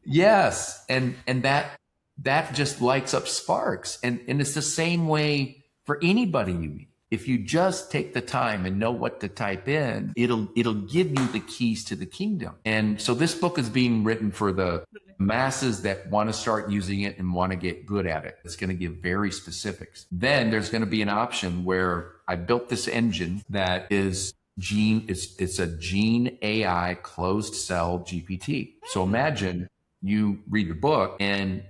Yes. And that just lights up sparks. And it's the same way for anybody you meet. If you just take the time and know what to type in, it'll give you the keys to the kingdom. And so this book is being written for the masses that want to start using it and want to get good at it. It's going to give very specifics. Then there's going to be an option where I built this engine that is it's a Gene AI closed cell GPT. So imagine you read the book and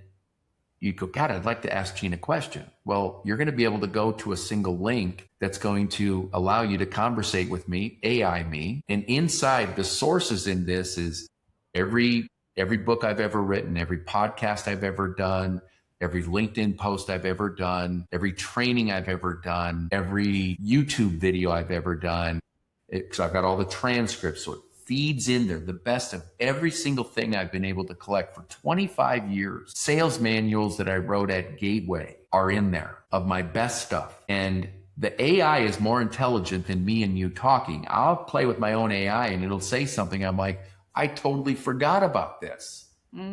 you go, God, I'd like to ask Gene a question. Well, you're going to be able to go to a single link that's going to allow you to conversate with me, AI me. And inside the sources in this is every book I've ever written, every podcast I've ever done, every LinkedIn post I've ever done, every training I've ever done, every YouTube video I've ever done. Because I've got all the transcripts, so it feeds in there the best of every single thing I've been able to collect for 25 years. Sales manuals that I wrote at Gateway are in there of my best stuff. And the AI is more intelligent than me and you talking. I'll play with my own AI and it'll say something. I'm like, I totally forgot about this.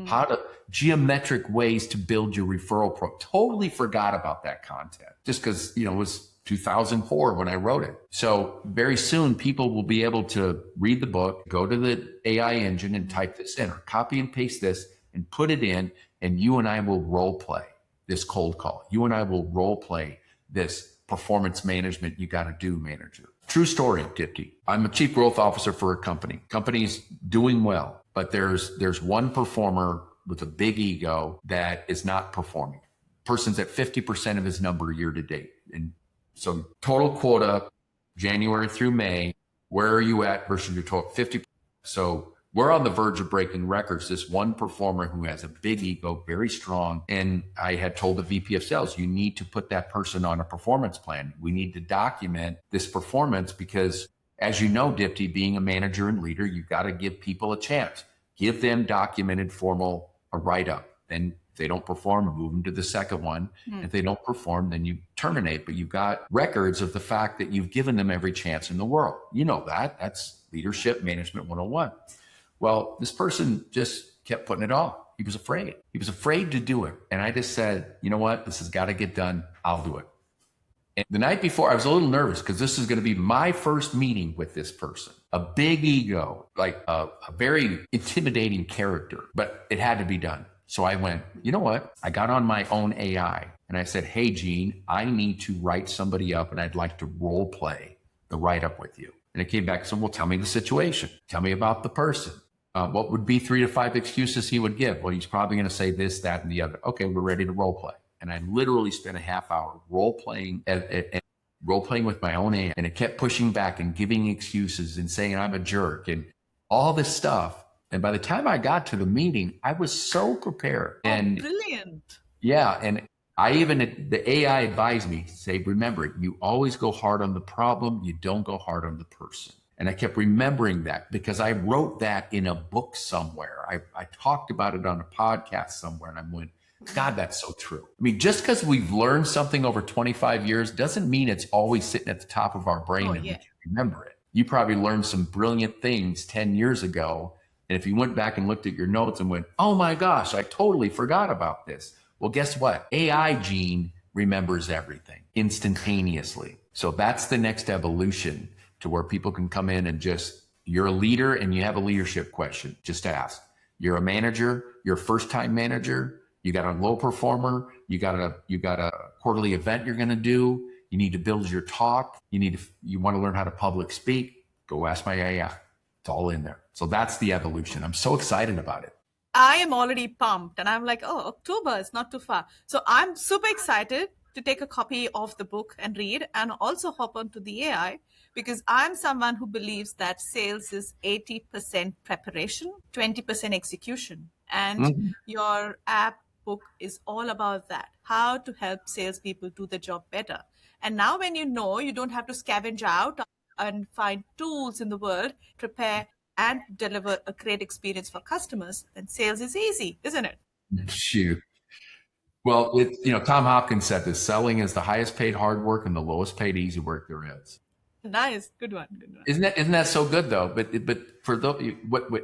How to geometric ways to build your referral program. Totally forgot about that content just because, it was 2004 when I wrote it. So very soon people will be able to read the book, go to the AI engine and type this in or copy and paste this and put it in. And you and I will role play this cold call. You and I will role play this performance management you got to do manager. True story, Dipti. I'm a chief growth officer for a company. Company's doing well, but there's one performer with a big ego that is not performing. Person's at 50% of his number year to date. And so total quota, January through May, where are you at versus your total 50%? So we're on the verge of breaking records. This one performer who has a big ego, very strong. And I had told the VP of sales, you need to put that person on a performance plan. We need to document this performance because as you know, Dipti, being a manager and leader, you've got to give people a chance. Give them documented formal a write-up. Then if they don't perform, move them to the second one. If they don't perform, then you terminate. But you've got records of the fact that you've given them every chance in the world. You know that. That's leadership management 101. Well, this person just kept putting it off. He was afraid. He was afraid to do it. And I just said, you know what? This has got to get done. I'll do it. And the night before, I was a little nervous because this is going to be my first meeting with this person. A big ego, like a very intimidating character, but it had to be done. So I went, you know what? I got on my own AI and I said, hey, Gene, I need to write somebody up and I'd like to role play the write up with you. And it came back and said, well, tell me the situation. Tell me about the person. What would be 3 to 5 excuses he would give? Well, he's probably going to say this, that, and the other. Okay, we're ready to role play. And I literally spent a half hour role playing with my own AI. And it kept pushing back and giving excuses and saying I'm a jerk and all this stuff. And by the time I got to the meeting, I was so prepared. And brilliant. Yeah. And the AI advised me, say, remember, you always go hard on the problem. You don't go hard on the person. And I kept remembering that because I wrote that in a book somewhere. I talked about it on a podcast somewhere and I went, God, that's so true. I mean, just because we've learned something over 25 years doesn't mean it's always sitting at the top of our brain and we can remember it. You probably learned some brilliant things 10 years ago. And if you went back and looked at your notes and went, oh my gosh, I totally forgot about this. Well, guess what? AI Gene remembers everything instantaneously. So that's the next evolution to where people can come in and you're a leader and you have a leadership question. Just ask. You're a manager, you're a first-time manager, you got a low performer, you got a quarterly event you're going to do. You need to build your talk. You want to learn how to public speak. Go ask my AI. It's all in there. So that's the evolution. I'm so excited about it. I am already pumped and I'm like, oh, October is not too far. So I'm super excited to take a copy of the book and read and also hop onto the AI because I'm someone who believes that sales is 80% preparation, 20% execution. And your app book is all about that, how to help salespeople do the job better. And now when you don't have to scavenge out and find tools in the world, prepare and deliver a great experience for customers, then sales is easy, isn't it? Shoot. Well, Tom Hopkins said this: selling is the highest paid hard work and the lowest paid easy work there is. Nice, good one. Isn't that so good though? But for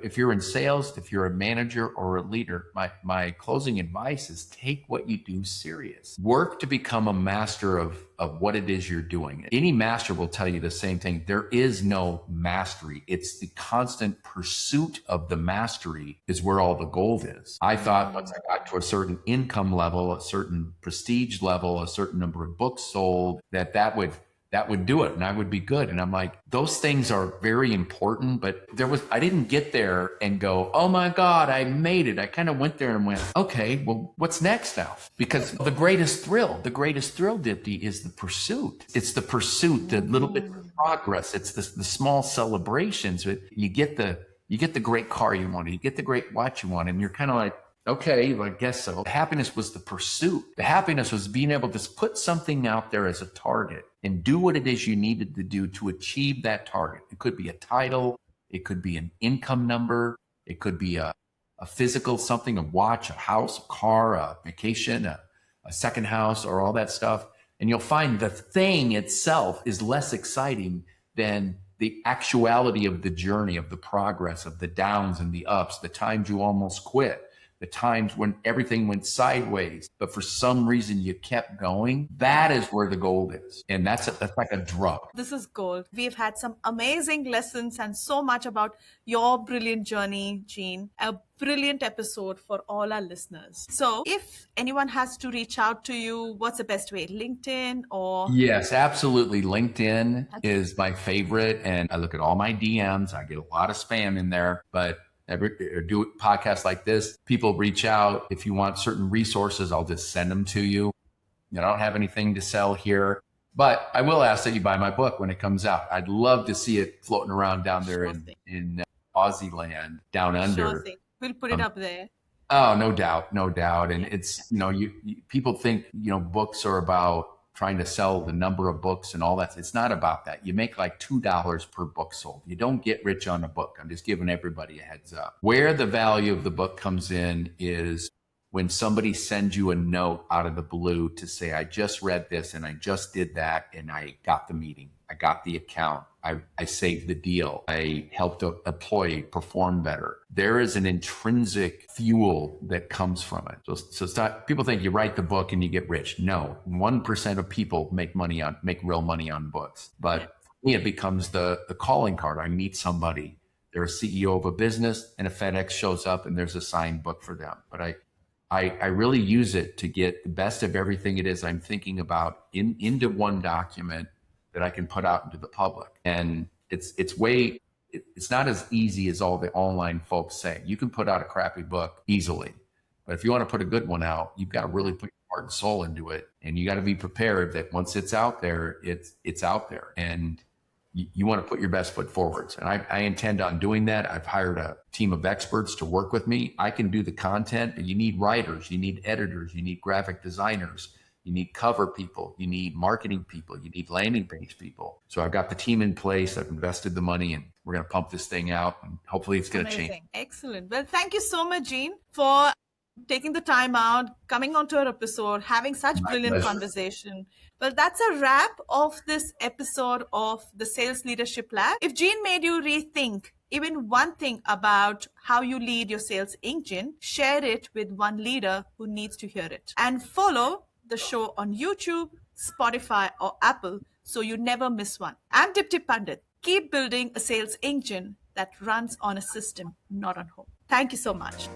if you're in sales, if you're a manager or a leader, my closing advice is take what you do serious. Work to become a master of what it is you're doing. Any master will tell you the same thing. There is no mastery. It's the constant pursuit of the mastery is where all the gold is. I thought once I got to a certain income level, a certain prestige level, a certain number of books sold, that would do it and I would be good. And I'm like, those things are very important, but I didn't get there and go, oh my God, I made it. I kind of went there and went, okay, well, what's next now? Because the greatest thrill, Dipti, is the pursuit. It's the pursuit, the little bit of progress. It's the small celebrations. You get the great car you want, you get the great watch you want, and you're kind of like, okay, well, I guess so. The happiness was the pursuit. The happiness was being able to put something out there as a target and do what it is you needed to do to achieve that target. It could be a title. It could be an income number. It could be a physical something, a watch, a house, a car, a vacation, a second house, or all that stuff. And you'll find the thing itself is less exciting than the actuality of the journey, of the progress, of the downs and the ups, the times you almost quit, the times when everything went sideways, but for some reason you kept going. That is where the gold is. And that's like a drug. This is gold. We've had some amazing lessons and so much about your brilliant journey, Gene. A brilliant episode for all our listeners. So if anyone has to reach out to you, what's the best way? LinkedIn or? Yes, absolutely. LinkedIn is my favorite. And I look at all my DMs. I get a lot of spam in there, but do podcasts like this. People reach out. If you want certain resources, I'll just send them to you. I don't have anything to sell here, but I will ask that you buy my book when it comes out. I'd love to see it floating around down there in Aussie land, down under. Sure thing. We'll put it up there. Oh, no doubt. And it's, people think, books are about trying to sell the number of books and all that. It's not about that. You make like $2 per book sold. You don't get rich on a book. I'm just giving everybody a heads up. Where the value of the book comes in is when somebody sends you a note out of the blue to say, I just read this and I just did that and I got the meeting. I got the account. I saved the deal. I helped an employee perform better. There is an intrinsic fuel that comes from it. So it's not, people think you write the book and you get rich. No, 1% of people make real money on books. But for me, it becomes the calling card. I meet somebody, they're a CEO of a business, and a FedEx shows up and there's a signed book for them. But I really use it to get the best of everything it is I'm thinking about into one document that I can put out into the public. And it's not as easy as all the online folks say. You can put out a crappy book easily, but if you want to put a good one out, you've got to really put your heart and soul into it. And you got to be prepared that once it's out there, it's out there. And you want to put your best foot forward. And I intend on doing that. I've hired a team of experts to work with me. I can do the content, but you need writers, you need editors, you need graphic designers, you need cover people, you need marketing people, you need landing page people. So I've got the team in place. I've invested the money, and we're going to pump this thing out, and hopefully it's going to change. Excellent. Well, thank you so much, Gene, for taking the time out, coming onto our episode, having such brilliant conversation. Well, that's a wrap of this episode of the Sales Leadership Lab. If Gene made you rethink even one thing about how you lead your sales engine, share it with one leader who needs to hear it. And follow the show on YouTube, Spotify, or Apple so you never miss one. I'm Dipti Pandit. Keep building a sales engine that runs on a system, not on hope. Thank you so much.